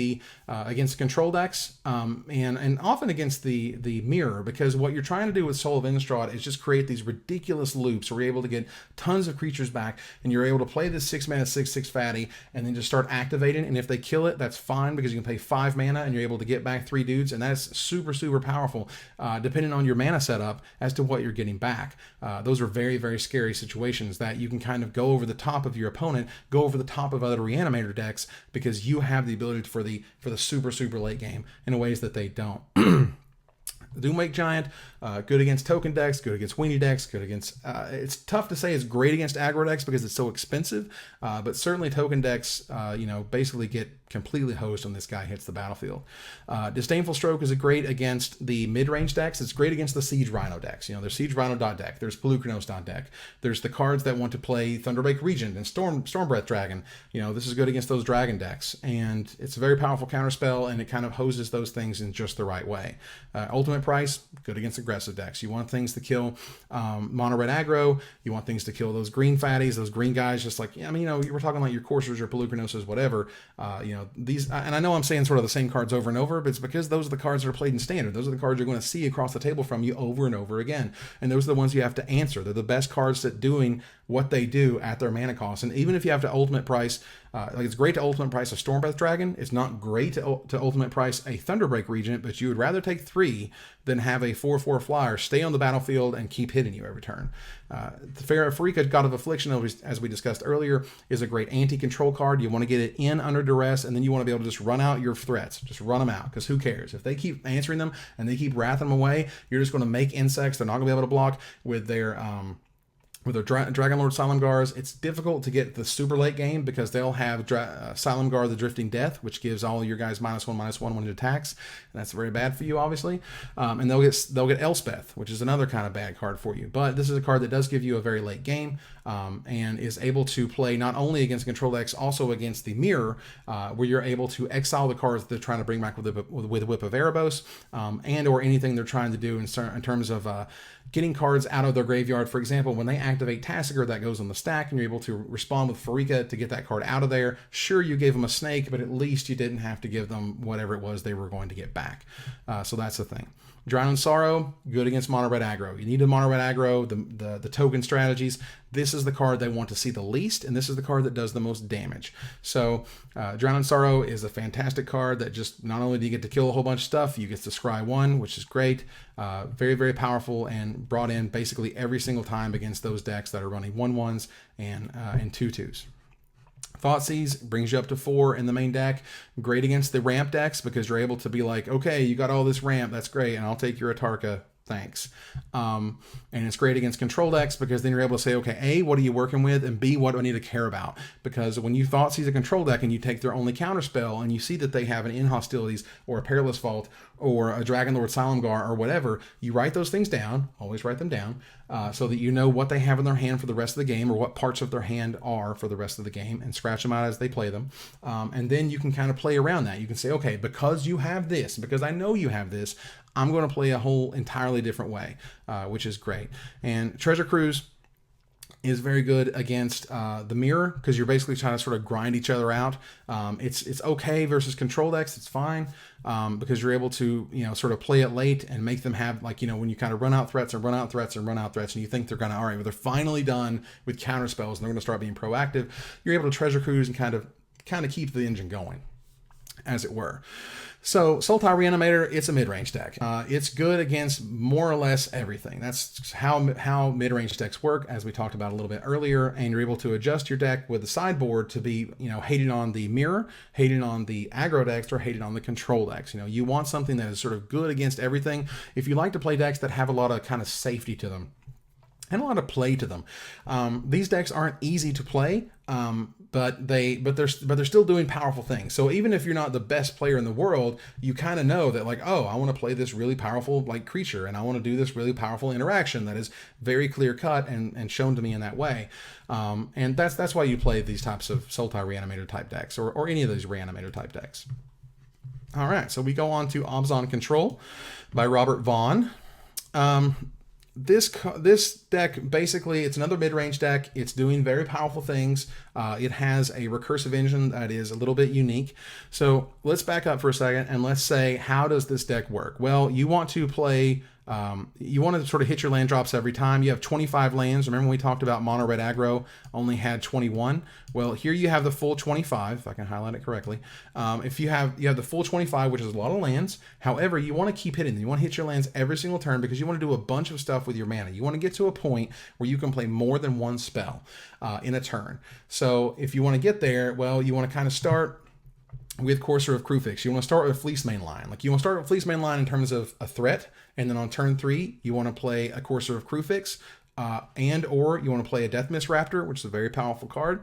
S1: control decks, and often against the Mirror, because what you're trying to do with Soul of Innistrad is just create these ridiculous loops where you're able to get tons of creatures back, and you're able to play this 6 mana 6/6 fatty, and then just start activating, and if they kill it, that's fine because you can pay 5 mana and you're able to get back 3 dudes, and that's super, super powerful, depending on your mana setup as to what you're getting back. Those are very, very scary situations that you can kind of go over the top of your opponent, go over the top of other Reanimator decks, because you have the ability for the super, super late game in ways that they don't. Doomwake Giant, good against token decks, good against weenie decks, good against... it's tough to say it's great against aggro decks because it's so expensive, but certainly token decks, basically get completely hosed when this guy hits the battlefield. Disdainful Stroke is great against the mid-range decks. It's great against the Siege Rhino decks. There's Siege Rhino deck, there's Pelucranos deck, there's the cards that want to play Thunderbreak Regent and Stormbreath Dragon. This is good against those dragon decks, and it's a very powerful counterspell, and it kind of hoses those things in just the right way. Ultimate Price, good against aggressive decks. You want things to kill mono red aggro. You want things to kill those green fatties, those green guys, just like, we're talking like your Coursers, your Pelucranoses, whatever. These, and I know I'm saying sort of the same cards over and over, but it's because those are the cards that are played in Standard. Those are the cards you're going to see across the table from you over and over again. And those are the ones you have to answer. They're the best cards at doing what they do at their mana cost. And even if you have to ultimate price, it's great to ultimate price a Stormbreath Dragon. It's not great to ultimate price a Thunderbreak Regent, but you would rather take 3 than have a 4/4 flyer stay on the battlefield and keep hitting you every turn. The Farika, God of Affliction, as we discussed earlier, is a great anti-control card. You want to get it in under duress, and then you want to be able to just run out your threats. Just run them out, because who cares? If they keep answering them and they keep wrathing them away, you're just going to make insects. They're not going to be able to block with their... Dragon Lord Salamgars. It's difficult to get the super late game because they'll have Salamgar the Drifting Death, which gives all your guys -1/-1 when it attacks, and that's very bad for you, obviously. And they'll get Elspeth, which is another kind of bad card for you. But this is a card that does give you a very late game, and is able to play not only against control decks, also against the Mirror, where you're able to exile the cards that they're trying to bring back with the Whip of Erebos, and or anything they're trying to do in terms of getting cards out of their graveyard. For example, when they activate Tassiger, that goes on the stack, and you're able to respond with Farika to get that card out of there. Sure, you gave them a snake, but at least you didn't have to give them whatever it was they were going to get back. So that's the thing. Drown in Sorrow, good against mono red aggro. You need a mono red aggro, the token strategies. This is the card they want to see the least, and this is the card that does the most damage. So Drown in Sorrow is a fantastic card that just, not only do you get to kill a whole bunch of stuff, you get to scry 1, which is great. Very, very powerful, and brought in basically every single time against those decks that are running 1/1s and 2/2s. Thoughtseize brings you up to 4 in the main deck. Great against the ramp decks because you're able to be like, okay, you got all this ramp, that's great, and I'll take your Atarka, thanks. And it's great against control decks because then you're able to say, okay, A, what are you working with, and B, what do I need to care about? Because when you Thoughtseize a control deck and you take their only counterspell and you see that they have an In Hostilities or a Perilous Vault or a Dragon Lord Salamgar or whatever, you write those things down, always write them down, so that you know what they have in their hand for the rest of the game, or what parts of their hand are for the rest of the game, and scratch them out as they play them. And then you can kind of play around that. You can say, okay, because you have this, because I know you have this, I'm going to play a whole entirely different way, which is great. And Treasure Cruise is very good against the mirror, because you're basically trying to sort of grind each other out. It's okay versus control decks. It's fine because you're able to, you know, sort of play it late and make them have, like, you know, when you kind of run out threats and run out threats and run out threats, and you think they're going to, all right, well, they're finally done with counter spells and they're going to start being proactive. You're able to Treasure Cruise and kind of keep the engine going, as it were. So Sultai Reanimator, it's a mid-range deck. It's good against more or less everything. That's how mid-range decks work, as we talked about a little bit earlier, and you're able to adjust your deck with the sideboard to be, you know, hated on the mirror, hated on the aggro decks, or hated on the control decks. You know, you want something that is sort of good against everything. If you like to play decks that have a lot of kind of safety to them and a lot of play to them, these decks aren't easy to play, but they're still doing powerful things. So even if you're not the best player in the world, you kind of know that, like, oh, I want to play this really powerful, like, creature, and I want to do this really powerful interaction that is very clear cut and shown to me in that way. And that's why you play these types of Sultai Reanimator type decks, or any of these Reanimator type decks. All right, so we go on to Abzan Control by Robert Vaughn. This deck, basically, it's another mid-range deck. It's doing very powerful things. It has a recursive engine that is a little bit unique. So let's back up for a second and let's say, how does this deck work? Well, you want to play, you want to sort of hit your land drops every time. You have 25 lands. Remember when we talked about mono red aggro only had 21? Well, here you have the full 25, if I can highlight it correctly. If you have the full 25, which is a lot of lands. However, you want to keep hitting them. You want to hit your lands every single turn because you want to do a bunch of stuff with your mana. You want to get to a point where you can play more than one spell in a turn. So if you want to get there, well, you want to kind of start with Courser of Crufix. You want to start with a Fleece Main Line. Like, you want to start with Fleece Main Line in terms of a threat, and then on turn 3, you want to play a Courser of Crufix, or you want to play a Death Mist Raptor, which is a very powerful card.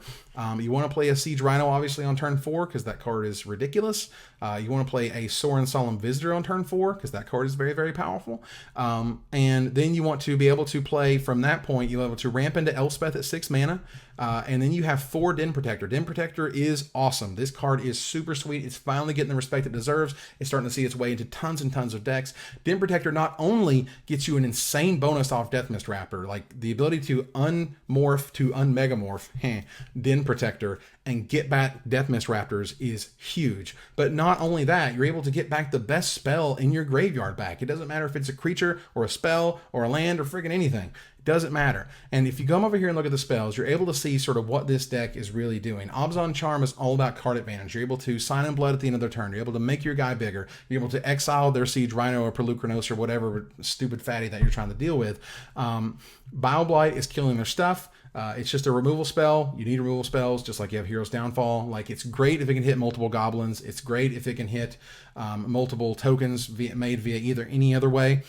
S1: You want to play a Siege Rhino, obviously, on turn 4, because that card is ridiculous. You want to play a Sorin Solemn Visitor on turn 4, because that card is very, very powerful. And then you want to be able to play, from that point, you're able to ramp into Elspeth at 6 mana, and then you have 4 Den Protector. Den Protector is awesome. This card is super sweet. It's finally getting the respect it deserves. It's starting to see its way into tons and tons of decks. Den Protector not only gets you an insane bonus off Death Mist Raptor, like the ability to unmorph to unmegamorph Den Protector and get back Death Mist Raptors is huge. But not only that, you're able to get back the best spell in your graveyard back. It doesn't matter if it's a creature or a spell or a land or friggin' anything. It doesn't matter. And if you come over here and look at the spells, you're able to see sort of what this deck is really doing. Abzan Charm is all about card advantage. You're able to sign in blood at the end of their turn. You're able to make your guy bigger. You're able to exile their Siege Rhino or Pelucranos or whatever stupid fatty that you're trying to deal with. Bioblight is killing their stuff. It's just a removal spell. You need removal spells, just like you have Hero's Downfall. Like, it's great if it can hit multiple goblins. It's great if it can hit multiple tokens made via any other way.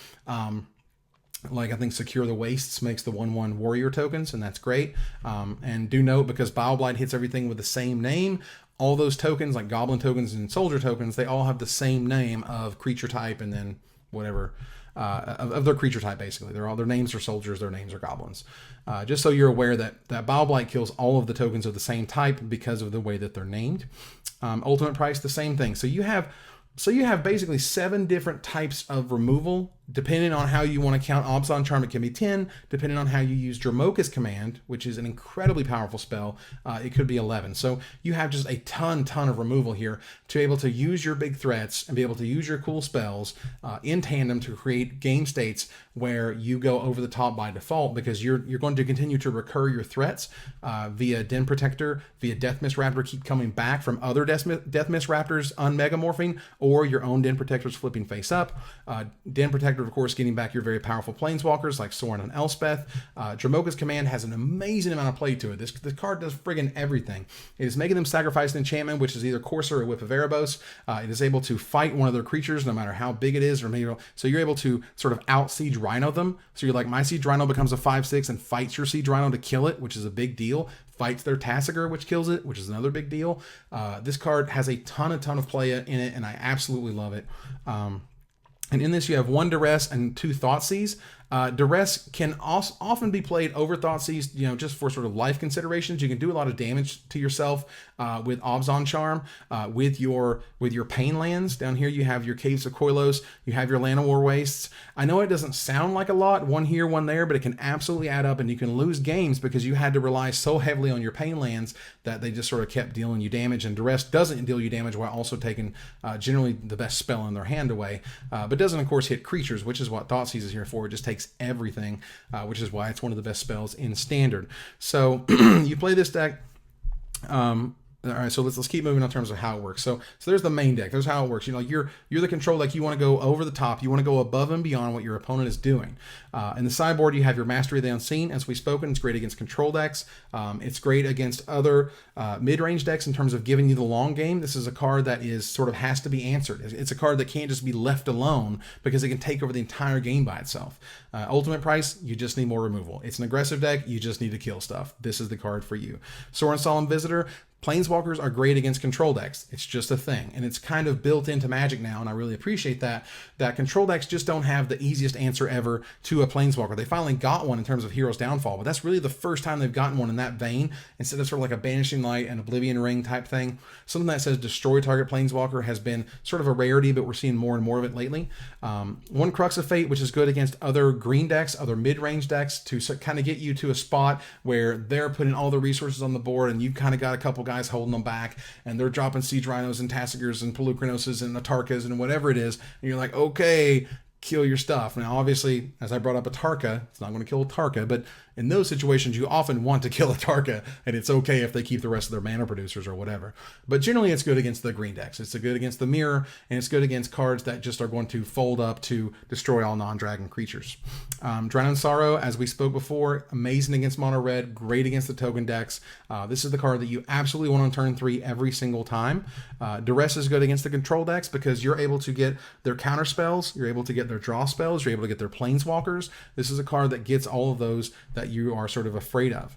S1: Like, I think Secure the Wastes makes the 1/1 warrior tokens, and that's great. And do note, because Bioblight hits everything with the same name, all those tokens, like goblin tokens and soldier tokens, they all have the same name of creature type, and then whatever of their creature type, basically. Their names are soldiers, their names are goblins. Just so you're aware that Bioblight kills all of the tokens of the same type because of the way that they're named. Ultimate Price, the same thing. So you have basically 7 different types of removal. Depending on how you want to count Abzan Charm, it can be 10. Depending on how you use Dromoka's Command, which is an incredibly powerful spell, it could be 11. So you have just a ton of removal here to be able to use your big threats and be able to use your cool spells in tandem to create game states where you go over the top by default, because you're going to continue to recur your threats via Den Protector, via Death Mist Raptor, keep coming back from other Death Mist Raptors unmegamorphing, or your own Den Protectors flipping face up. Den Protector, of course, getting back your very powerful planeswalkers like Sorin and Elspeth. Dromoka's Command has an amazing amount of play to it. This card does friggin' everything. It is making them sacrifice an enchantment, which is either Courser or Whip of Erebos. It is able to fight one of their creatures, no matter how big it is, or maybe so you're able to sort of out Siege Rhino them. So you're like, my Siege Rhino becomes a 5/6 and fights your Siege Rhino to kill it, which is a big deal. Fights their Tassiger, which kills it, which is another big deal. This card has a ton of play in it, and I absolutely love it. And in this, you have 1 Duress and 2 Thoughtseize. Duress can also often be played over Thoughtseize, just for sort of life considerations. You can do a lot of damage to yourself with Abzan Charm, with your Pain lands. Down here, you have your Caves of Koilos, you have your Llanowar Wastes. I know it doesn't sound like a lot, 1 here, 1 there, but it can absolutely add up, and you can lose games because you had to rely so heavily on your Pain lands that they just sort of kept dealing you damage. And Duress doesn't deal you damage while also taking generally the best spell in their hand away, but doesn't, of course, hit creatures, which is what Thoughtseize is here for. It just takes everything, which is why it's one of the best spells in Standard. So you play this deck. All right, so let's keep moving in terms of how it works. So there's the main deck. There's how it works. You're the control deck. You want to go over the top. You want to go above and beyond what your opponent is doing. In the sideboard, you have your Mastery of the Unseen. As we've spoken, it's great against control decks. It's great against other mid-range decks in terms of giving you the long game. This is a card that is sort of has to be answered. It's a card that can't just be left alone because it can take over the entire game by itself. Ultimate price, you just need more removal. It's an aggressive deck. You just need to kill stuff. This is the card for you. Sorin Solemn Visitor. Planeswalkers are great against control decks. It's just a thing. And it's kind of built into Magic now, and I really appreciate that control decks just don't have the easiest answer ever to a Planeswalker. They finally got one in terms of Hero's Downfall, but that's really the first time they've gotten one in that vein, instead of sort of like a Banishing Light and Oblivion Ring type thing. Something that says destroy target Planeswalker has been sort of a rarity, but we're seeing more and more of it lately. 1 Crux of Fate, which is good against other green decks, other mid-range decks, to kind of get you to a spot where they're putting all the resources on the board, and you've kind of got a couple guys holding them back, and they're dropping Siege Rhinos and Tassigers and Pelucrinoses and Atarkas and whatever it is, and you're like, okay, kill your stuff. Now, obviously, as I brought up Atarka, it's not going to kill Atarka, but in those situations, you often want to kill Atarka, and it's okay if they keep the rest of their mana producers or whatever. But generally, it's good against the green decks. It's good against the Mirror, and it's good against cards that just are going to fold up to destroy all non-dragon creatures. Drown in Sorrow, as we spoke before, amazing against mono red, great against the token decks. This is the card that you absolutely want on turn 3 every single time. Duress is good against the control decks because you're able to get their counter spells, you're able to get their draw spells, you're able to get their planeswalkers. This is a card that gets all of those that you are sort of afraid of.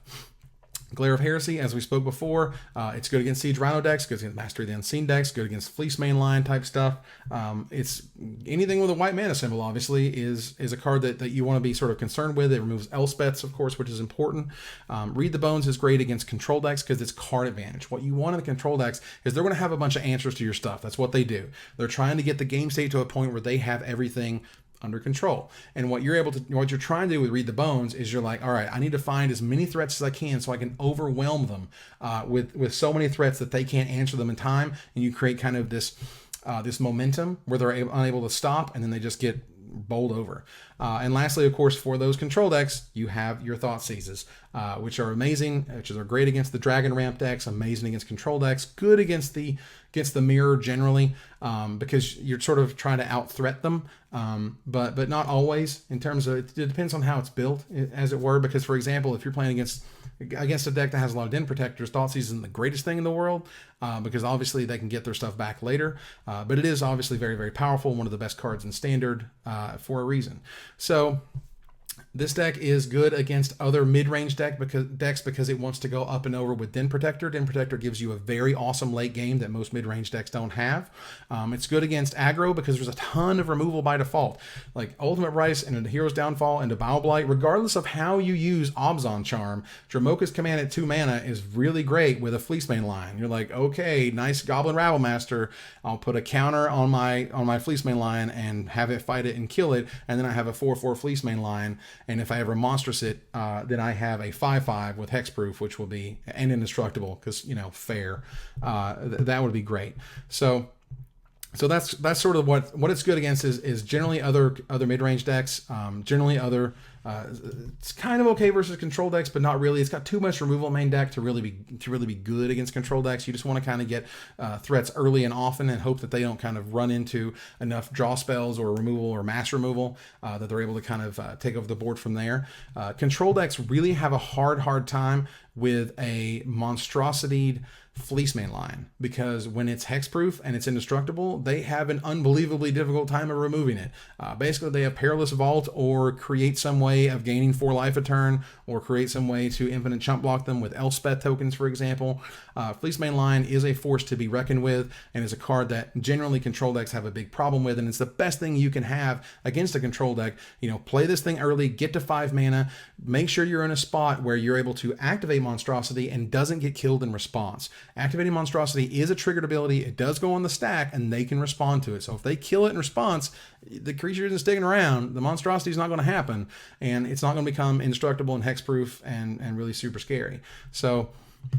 S1: Glare of Heresy, as we spoke before, it's good against Siege Rhino decks, good against Mastery of the Unseen decks, good against Fleece mainline type stuff. It's anything with a white mana symbol, obviously, is a card that you want to be sort of concerned with. It removes Elspeths, of course, which is important. Read the Bones is great against control decks because it's card advantage. What you want in the control decks is they're going to have a bunch of answers to your stuff. That's what they do. They're trying to get the game state to a point where they have everything under control. And what you're trying to do with Read the Bones is you're like, all right, I need to find as many threats as I can so I can overwhelm them with so many threats that they can't answer them in time. And you create kind of this momentum where they're unable to stop, and then they just get bowled over. And lastly, of course, for those control decks, you have your Thoughtseizes, which are amazing, which are great against the Dragon Ramp decks, amazing against control decks, good against the Mirror generally, because you're sort of trying to out-threat them, but not always. In terms of, it depends on how it's built, as it were, because, for example, if you're playing against a deck that has a lot of Den Protectors, Thoughtseize isn't the greatest thing in the world, because obviously they can get their stuff back later, but it is obviously very, very powerful, one of the best cards in Standard for a reason. So this deck is good against other mid-range decks because it wants to go up and over with Den Protector. Den Protector gives you a very awesome late game that most mid-range decks don't have. It's good against aggro because there's a ton of removal by default, like Ultimate Price and a Hero's Downfall and a Bile-Blight. Regardless of how you use Abzan Charm, Dramoka's command at 2 mana is really great with a Fleece main line. You're like, okay, nice Goblin Rabblemaster. I'll put a counter on my Fleece main line and have it fight it and kill it, and then I have a 4/4 Fleece main line. And if I ever monstrous it, then I have a 5/5 with hexproof, which will be and indestructible because fair. That would be great. So that's sort of what it's good against is generally other mid-range decks. Generally other. It's kind of okay versus control decks, but not really. It's got too much removal main deck to really be good against control decks. You just want to kind of get threats early and often and hope that they don't kind of run into enough draw spells or removal or mass removal that they're able to kind of take over the board from there. Control decks really have a hard time with a monstrosity Fleece Mainline, because when it's hexproof and it's indestructible, they have an unbelievably difficult time of removing it. Basically, they have Perilous Vault, or create some way of gaining 4 life a turn, or create some way to infinite chump block them with Elspeth tokens, for example. Fleece Mainline is a force to be reckoned with, and is a card that generally control decks have a big problem with, and it's the best thing you can have against a control deck. You know, play this thing early, get to 5 mana, make sure you're in a spot where you're able to activate Monstrosity and doesn't get killed in response. Activating Monstrosity is a triggered ability. It does go on the stack, and they can respond to it. So if they kill it in response, the creature isn't sticking around. The Monstrosity is not going to happen, and it's not going to become indestructible and hexproof and really super scary. So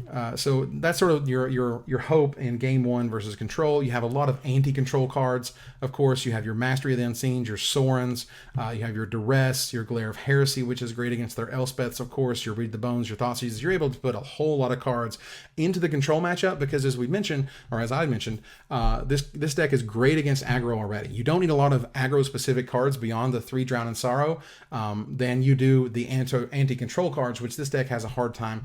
S1: that's sort of your hope in game 1 versus control. You have a lot of anti-control cards. Of course, you have your Mastery of the Unseen, your Sorens, you have your Duress, your Glare of Heresy, which is great against their Elspeths, of course, your Read the Bones, your Thoughtseizes. You're able to put a whole lot of cards into the control matchup because, as we mentioned, or as I mentioned, this deck is great against aggro already. You don't need a lot of aggro-specific cards beyond the 3 Drown in Sorrow than you do the anti-control cards, which this deck has a hard time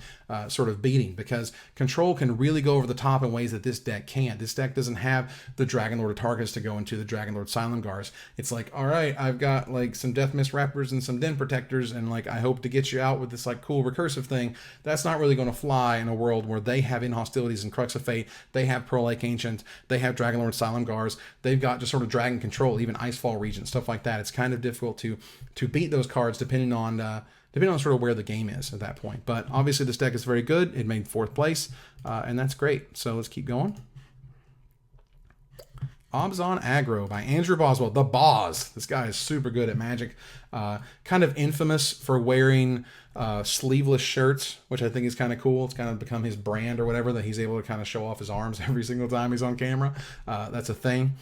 S1: sort of beating, because control can really go over the top in ways that this deck can't. This deck doesn't have the Dragonlord of Tarkus to go into the Dragonlord Silengars. It's like, all right, I've got like some Death Mist Raptors and some Den Protectors, and like I hope to get you out with this like cool recursive thing. That's not really going to fly in a world where they have Inhostilities and Crux of Fate, they have Pearl Lake Ancient, they have Dragonlord Silengars, they've got just sort of Dragon Control, even Icefall Regent, stuff like that. It's kind of difficult to beat those cards depending on sort of where the game is at that point. But obviously this deck is very good. It made 4th place, and that's great. So let's keep going. Abzan Aggro by Andrew Boswell, the Boz. This guy is super good at Magic. Kind of infamous for wearing sleeveless shirts, which I think is kind of cool. It's kind of become his brand or whatever, that he's able to kind of show off his arms every single time he's on camera. That's a thing.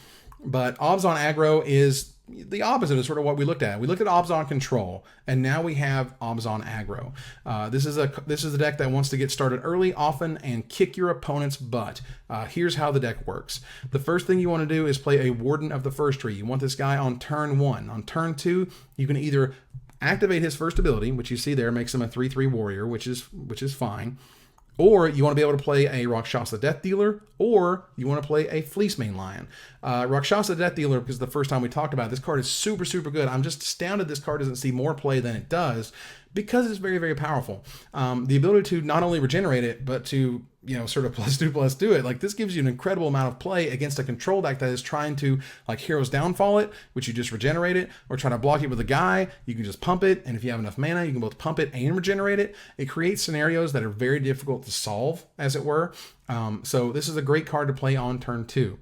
S1: But Abzan Aggro is the opposite of sort of what we looked at. We looked at Abzan Control, and now we have Abzan Aggro. This is a deck that wants to get started early, often, and kick your opponent's butt. Here's how the deck works. The first thing you want to do is play a Warden of the First Tree. You want this guy on turn 1. On turn 2, you can either activate his first ability, which you see there makes him a 3/3 warrior, which is fine. Or you want to be able to play a Rakshasa Death Dealer, or you want to play a Fleece Mainline. Rakshasa Death Dealer, because the first time we talked about it, this card is super, super good. I'm just astounded this card doesn't see more play than it does, because it's very, very powerful. The ability to not only regenerate it, but to, sort of +2/+2 it. Like, this gives you an incredible amount of play against a control deck that is trying to, like, Hero's Downfall it, which you just regenerate it, or try to block it with a guy. You can just pump it, and if you have enough mana, you can both pump it and regenerate it. It creates scenarios that are very difficult to solve, as it were. So this is a great card to play on turn 2.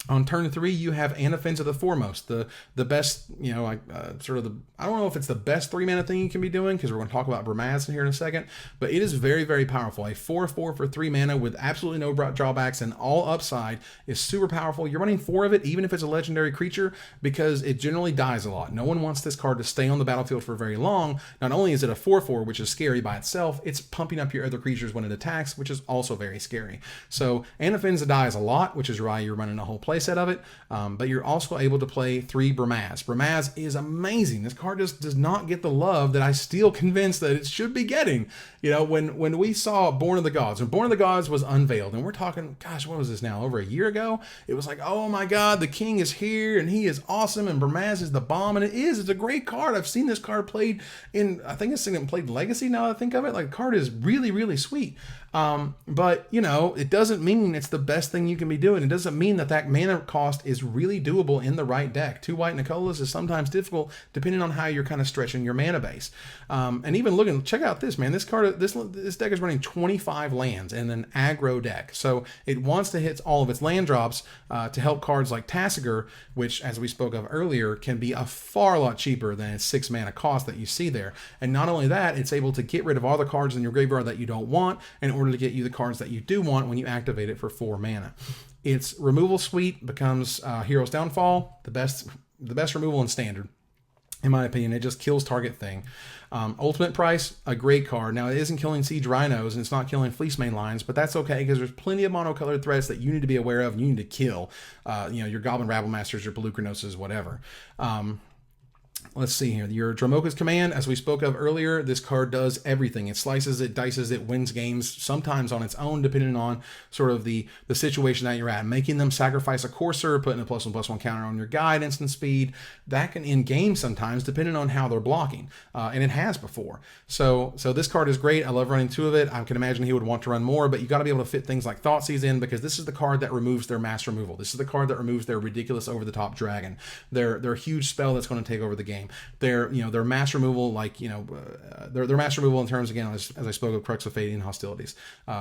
S1: On turn 3, you have Anaphins of the Foremost, the best, I don't know if it's the best 3-mana thing you can be doing, because we're going to talk about Bramaz here in a second, but it is very, very powerful. A 4/4 for 3 mana with absolutely no drawbacks and all upside is super powerful. You're running 4 of it, even if it's a legendary creature, because it generally dies a lot. No one wants this card to stay on the battlefield for very long. Not only is it a 4/4, which is scary by itself, it's pumping up your other creatures when it attacks, which is also very scary. So Anaphins dies a lot, which is why you're running a whole playset of it, but you're also able to play 3 Bramaz. Bramaz is amazing. This card just does not get the love that I still convinced that it should be getting. When we saw Born of the Gods, when Born of the Gods was unveiled, and we're talking, gosh, what was this now, over a year ago? It was like, oh my god, the king is here, and he is awesome, and Bramaz is the bomb, and it's a great card. I've seen this card played in, I think I've seen it played Legacy now that I think of it. Like, the card is really, really sweet. But it doesn't mean it's the best thing you can be doing. It doesn't mean that mana cost is really doable in the right deck. 2 white Nicolas is sometimes difficult depending on how you're kind of stretching your mana base. And even check out this, man. This deck is running 25 lands in an aggro deck. So it wants to hit all of its land drops to help cards like Tasigur, which, as we spoke of earlier, can be a far lot cheaper than its 6 mana cost that you see there. And not only that, it's able to get rid of all the cards in your graveyard that you don't want in order to get you the cards that you do want when you activate it for 4 mana. Its removal suite becomes Hero's Downfall, the best removal in Standard, in my opinion. It just kills target thing. Ultimate Price, a great card. Now, it isn't killing Siege Rhinos, and it's not killing Fleece Mainlines, but that's okay, because there's plenty of monocolored threats that you need to be aware of, and you need to kill. Your Goblin Rabblemasters, your Pelucranoses, whatever. Let's see here. Your Dramoka's Command, as we spoke of earlier, this card does everything. It slices, it dices, it wins games, sometimes on its own, depending on sort of the situation that you're at. Making them sacrifice a Courser, putting a +1/+1 counter on your guide, instant speed. That can end games sometimes, depending on how they're blocking. And it has before. So this card is great. I love running 2 of it. I can imagine he would want to run more, but you got to be able to fit things like Thoughtseize in, because this is the card that removes their mass removal. This is the card that removes their ridiculous over-the-top dragon. Their huge spell that's going to take over the game. Their mass removal, like their mass removal in terms, again, as I spoke of Crux of Fate and Hostilities.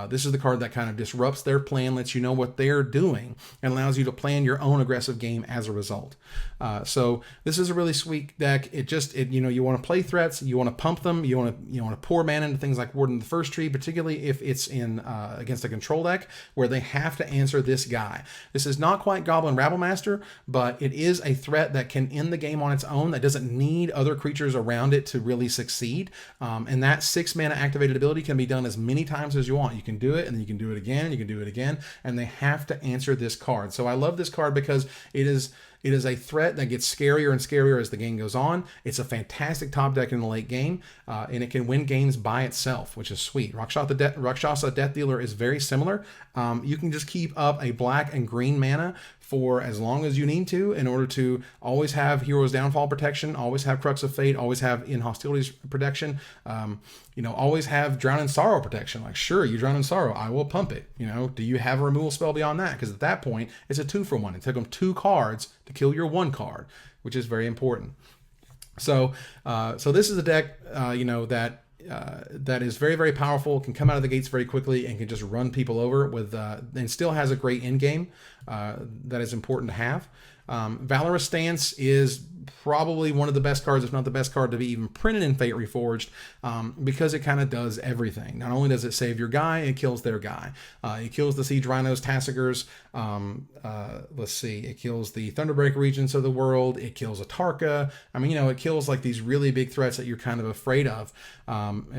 S1: This is the card that kind of disrupts their plan, lets you know what they're doing, and allows you to plan your own aggressive game as a result. So this is a really sweet deck. You want to play threats, you want to pump them, you want to pour mana into things like Warden of the First Tree, particularly if it's in against a control deck where they have to answer this guy. This is not quite Goblin Rabblemaster, but it is a threat that can end the game on its own, that doesn't need other creatures around it to really succeed. And that 6 mana activated ability can be done as many times as you want. You can do it, and then you can do it again, you can do it again, and they have to answer this card. So I love this card because it is a threat that gets scarier and scarier as the game goes on. It's a fantastic top deck in the late game, and it can win games by itself, which is sweet. Rakshasa Death Dealer is very similar. You can just keep up a black and green mana for as long as you need to in order to always have Hero's Downfall protection, always have Crux of Fate, always have In Hostilities protection, always have Drown in Sorrow protection. Like, sure, you drown in sorrow, I will pump it. Do you have a removal spell beyond that? Because at that point, it's a 2-for-1. It took them 2 cards to kill your 1 card, which is very important. So this is a deck, that is very, very powerful, can come out of the gates very quickly, and can just run people over with, and still has a great end game that is important to have. Valorous Stance is probably one of the best cards, if not the best card to be even printed in Fate Reforged, because it kind of does everything. Not only does it save your guy, it kills their guy. It kills the Siege Rhinos, Tassigers. Let's see, it kills the Thunderbreak Regents of the world. It kills Atarka. It kills like these really big threats that you're kind of afraid of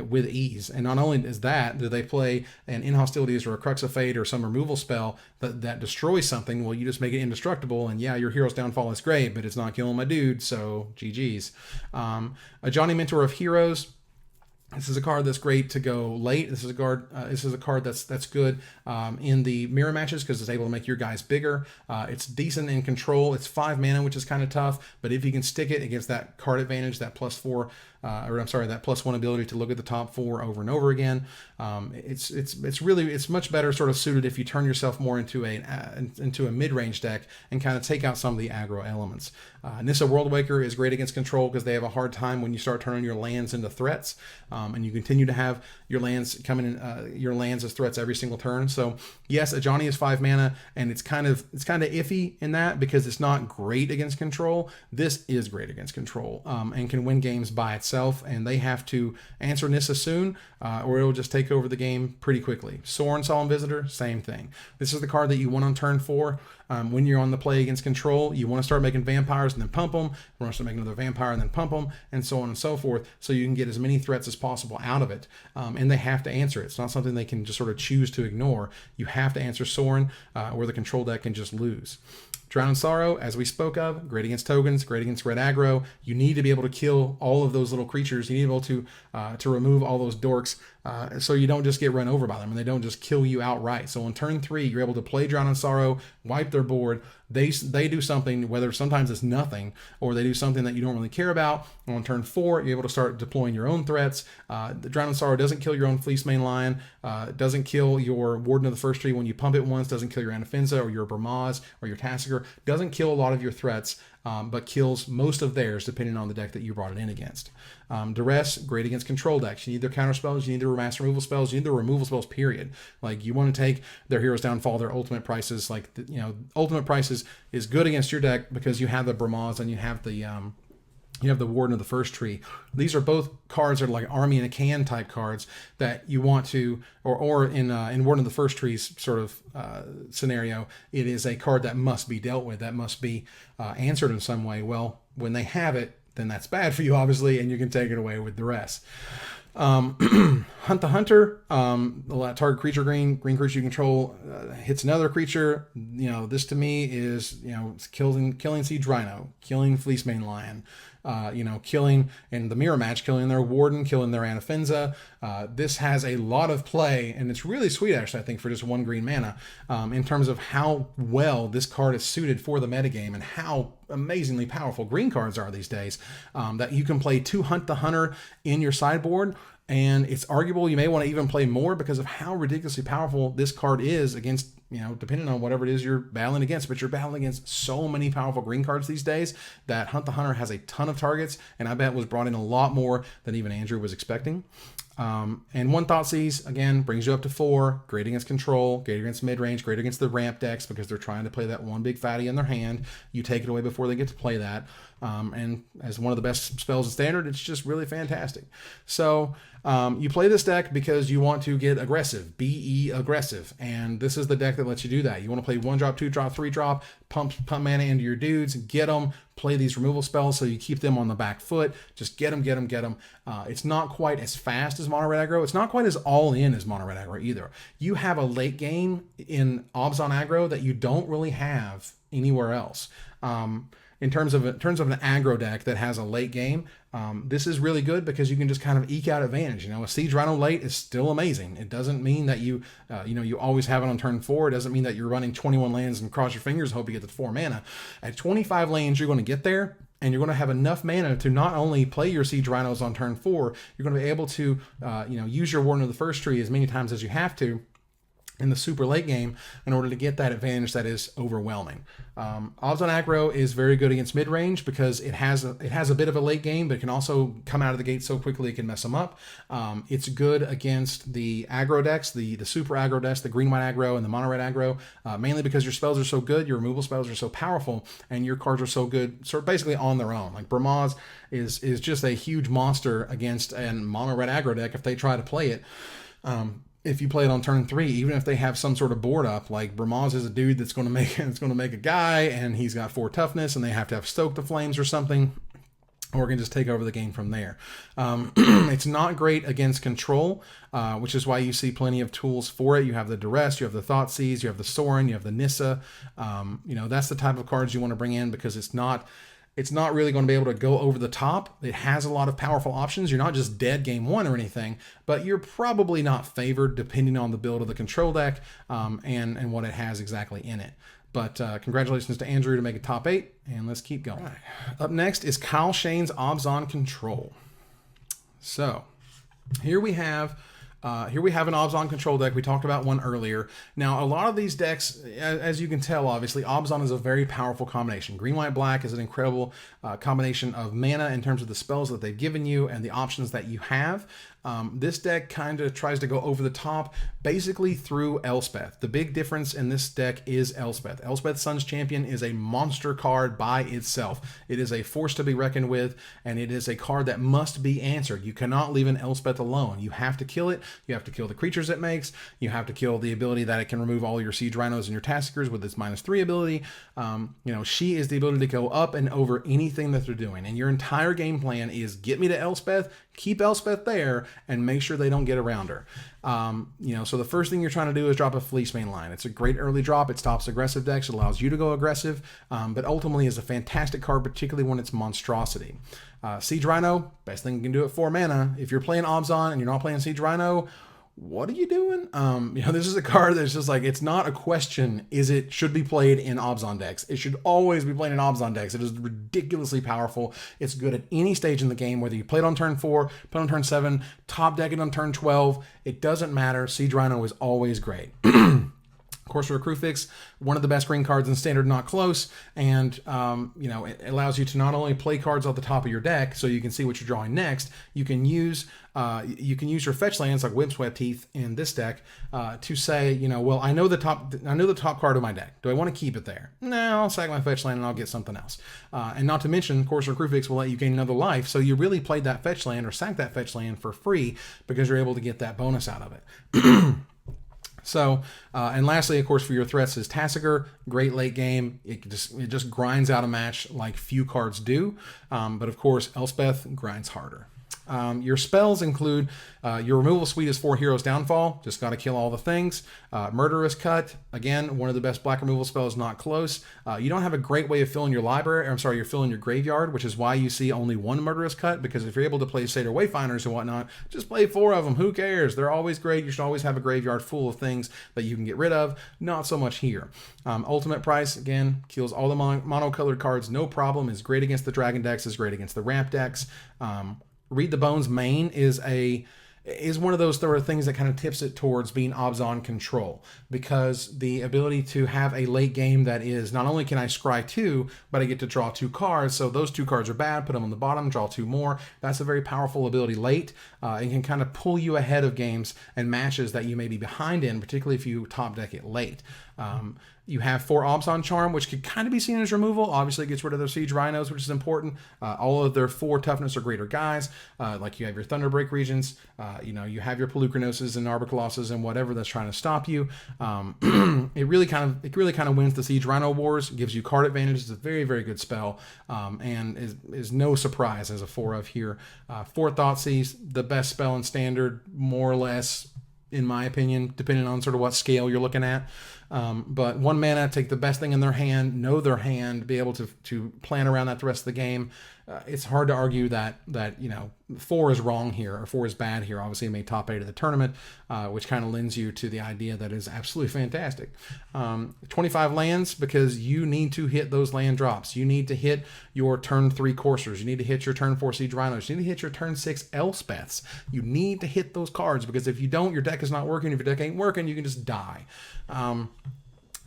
S1: with ease. And not only is that, do they play an In Hostilities or a Crux of Fate or some removal spell that destroys something, well, you just make it indestructible, and yeah, your Hero's Downfall is great, but it's not killing my dude, so GG's. A Johnny Mentor of Heroes. This is a card that's great to go late. This is a card that's good in the mirror matches because it's able to make your guys bigger. It's decent in control. It's 5 mana, which is kind of tough, but if you can stick it, it gives that card advantage, that +4, that +1 ability to look at the top 4 over and over again. It's much better sort of suited if you turn yourself more into a mid-range deck and kind of take out some of the aggro elements. Nissa Worldwaker is great against control because they have a hard time when you start turning your lands into threats, and you continue to have your lands coming in, your lands as threats every single turn. So yes, a Johnny is 5 mana, and it's kind of iffy in that because it's not great against control. This is great against control, and can win games by itself, and they have to answer Nissa soon, or it'll just take over the game pretty quickly. Sorin, Solemn Visitor, same thing. This is the card that you want on turn 4. When you're on the play against control, you want to start making vampires and then pump them. You want to start making another vampire and then pump them, and so on and so forth, so you can get as many threats as possible out of it. And they have to answer it. It's not something they can just sort of choose to ignore. You have to answer Sorin, or the control deck can just lose. Drown in Sorrow, as we spoke of, great against tokens, great against red aggro. You need to be able to kill all of those little creatures. You need to be able to remove all those dorks, so you don't just get run over by them and they don't just kill you outright. So on turn 3, you're able to play Drown in Sorrow, wipe their board. They do something, whether sometimes it's nothing or they do something that you don't really care about. On turn 4, you're able to start deploying your own threats. The Drown in Sorrow doesn't kill your own Fleece Main Lion, doesn't kill your Warden of the First Tree when you pump it once, doesn't kill your Anafenza or your Bermaz or your Tassiger, doesn't kill a lot of your threats, but kills most of theirs depending on the deck that you brought it in against. Duress, great against control decks. You need their counter spells, you need their mass removal spells, you need their removal spells, period. Like, you want to take their Hero's Downfall, their ultimate prices. Like, ultimate prices is good against your deck because you have the Bermaz and you have the Warden of the First Tree. These are both cards that are like Army in a Can type cards that you want to, or in Warden of the First Tree's sort of scenario, it is a card that must be dealt with, that must be answered in some way. Well, when they have it, then that's bad for you, obviously, and you can take it away with Duress. Hunt the Hunter, target creature green creature you control hits another creature. This to me is, it's killing Siege Rhino, killing Fleece Main Lion, killing in the mirror match, killing their Warden, killing their Anafenza. This has a lot of play, and it's really sweet, actually, I think, for just 1 green mana, in terms of how well this card is suited for the metagame and how amazingly powerful green cards are these days, that you can play 2 Hunt the Hunter in your sideboard. And it's arguable you may want to even play more because of how ridiculously powerful this card is against, depending on whatever it is you're battling against. But you're battling against so many powerful green cards these days that Hunt the Hunter has a ton of targets, and I bet was brought in a lot more than even Andrew was expecting. And 1 Thoughtseize, again, brings you up to 4, great against control, great against mid-range, great against the ramp decks because they're trying to play that one big fatty in their hand. You take it away before they get to play that. And as one of the best spells in Standard, it's just really fantastic. So you play this deck because you want to get aggressive, BE aggressive, and this is the deck that lets you do that. You want to play 1-drop, 2-drop, 3-drop, pump mana into your dudes, get them, play these removal spells so you keep them on the back foot. Just get them, get them, get them. It's not quite as fast as Mono Red Aggro. It's not quite as all-in as Mono Red Aggro either. You have a late game in Abzan Aggro that you don't really have anywhere else. In terms of an aggro deck that has a late game, this is really good because you can just kind of eke out advantage. A Siege Rhino late is still amazing. It doesn't mean that you always have it on turn 4. It doesn't mean that you're running 21 lands and cross your fingers and hope you get the 4 mana. At 25 lands, you're going to get there, and you're going to have enough mana to not only play your Siege Rhinos on turn 4, you're going to be able to use your Warden of the First Tree as many times as you have to in the super late game in order to get that advantage that is overwhelming. Abzan Aggro is very good against mid-range because it has a bit of a late game, but it can also come out of the gate so quickly it can mess them up. It's good against the aggro decks, the super aggro decks, the green-white aggro and the mono-red aggro, mainly because your spells are so good, your removal spells are so powerful, and your cards are so good, sort of basically on their own. Like Bramaz is just a huge monster against a mono-red aggro deck if they try to play it. If you play it on turn 3, even if they have some sort of board up, like Bramaz is a dude that's going to make a guy, and he's got 4 toughness, and they have to have Stoke the Flames or something, or can just take over the game from there. It's not great against control, which is why you see plenty of tools for it. You have the Duress, you have the Thoughtseize, you have the Sorin, you have the Nissa. That's the type of cards you want to bring in because it's not really going to be able to go over the top. It has a lot of powerful options. You're not just dead game 1 or anything, but you're probably not favored depending on the build of the control deck and what it has exactly in it. But congratulations to Andrew to make a top 8, and let's keep going. Right. Up next is Kyle Shane's Abzan Control. So here we have an Abzan control deck. We talked about one earlier. Now, a lot of these decks, as you can tell, obviously, Abzan is a very powerful combination. Green, white, black is an incredible combination of mana in terms of the spells that they've given you and the options that you have. This deck kind of tries to go over the top, basically through Elspeth. The big difference in this deck is Elspeth. Elspeth Sun's Champion is a monster card by itself. It is a force to be reckoned with, and it is a card that must be answered. You cannot leave an Elspeth alone. You have to kill it. You have to kill the creatures it makes. You have to kill the ability that it can remove all your Siege Rhinos and your Taskers with its -3 ability. She is the ability to go up and over anything that they're doing. And your entire game plan is get me to Elspeth, keep Elspeth there, and make sure they don't get around her. So the first thing you're trying to do is drop a Fleece main line. It's a great early drop. It stops aggressive decks. It allows you to go aggressive, but ultimately is a fantastic card, particularly when it's monstrosity. Siege Rhino, best thing you can do at 4 mana. If you're playing Abzan and you're not playing Siege Rhino, what are you doing? This is a card that's just like, it's not a question, should be played in Abzan decks. It should always be played in Abzan decks. It is ridiculously powerful. It's good at any stage in the game, whether you play it on turn 4, play it on turn 7, top deck it on turn 12. It doesn't matter. Siege Rhino is always great. Of course, for a Crucifix, one of the best green cards in Standard, not close, and it allows you to not only play cards off the top of your deck, so you can see what you're drawing next. You can use your fetch lands like Windswept Teeth in this deck to say, well, I know the top card of my deck. Do I want to keep it there? No, I'll sack my fetch land and I'll get something else. And not to mention, of course, Crucifix will let you gain another life, so you really played that fetch land or sacked that fetch land for free because you're able to get that bonus out of it. So, and lastly, of course, for your threats is Tassiger. Great late game. It just grinds out a match like few cards do. But of course, Elspeth grinds harder. Your spells include your removal suite is 4 Heroes Downfall, just got to kill all the things. Murderous Cut, again, one of the best black removal spells, not close. You don't have a great way of filling your library, I'm sorry, you're filling your graveyard, which is why you see only 1 Murderous Cut, because if you're able to play Satyr Wayfinders and whatnot, just play 4 of them, who cares? They're always great. You should always have a graveyard full of things that you can get rid of. Not so much here. Ultimate Price, again, kills all the monocolored cards, no problem, is great against the Dragon decks, is great against the Ramp decks. Read the Bones main is one of those sort of things that kind of tips it towards being Abzan control, because the ability to have a late game that is not only can I scry 2, but I get to draw 2 cards. So those 2 cards are bad, put them on the bottom, draw 2 more. That's a very powerful ability late. It can kind of pull you ahead of games and matches that you may be behind in, particularly if you top deck it late. You have 4 Abzan Charm, which could kind of be seen as removal. Obviously, it gets rid of their Siege Rhinos, which is important. All of their 4 toughness or greater guys, like you have your Thunderbreak regions, you have your Pelucrinoses and Arbicolosses and whatever that's trying to stop you. It really kind of wins the Siege Rhino wars, gives you card advantage. It's a very, very good spell, and is no surprise as a 4 of here. 4 Thoughtseize, the best spell in Standard, more or less, in my opinion, depending on sort of what scale you're looking at. But 1 mana, take the best thing in their hand, know their hand, be able to plan around that the rest of the game. It's hard to argue that 4 is wrong here, or 4 is bad here. Obviously, it made top 8 of the tournament, which kind of lends you to the idea that is absolutely fantastic. 25 lands, because you need to hit those land drops. You need to hit your turn 3 coursers. You need to hit your turn 4 Siege Rhinos. You need to hit your turn 6 Elspeths. You need to hit those cards, because if you don't, your deck is not working. If your deck ain't working, you can just die.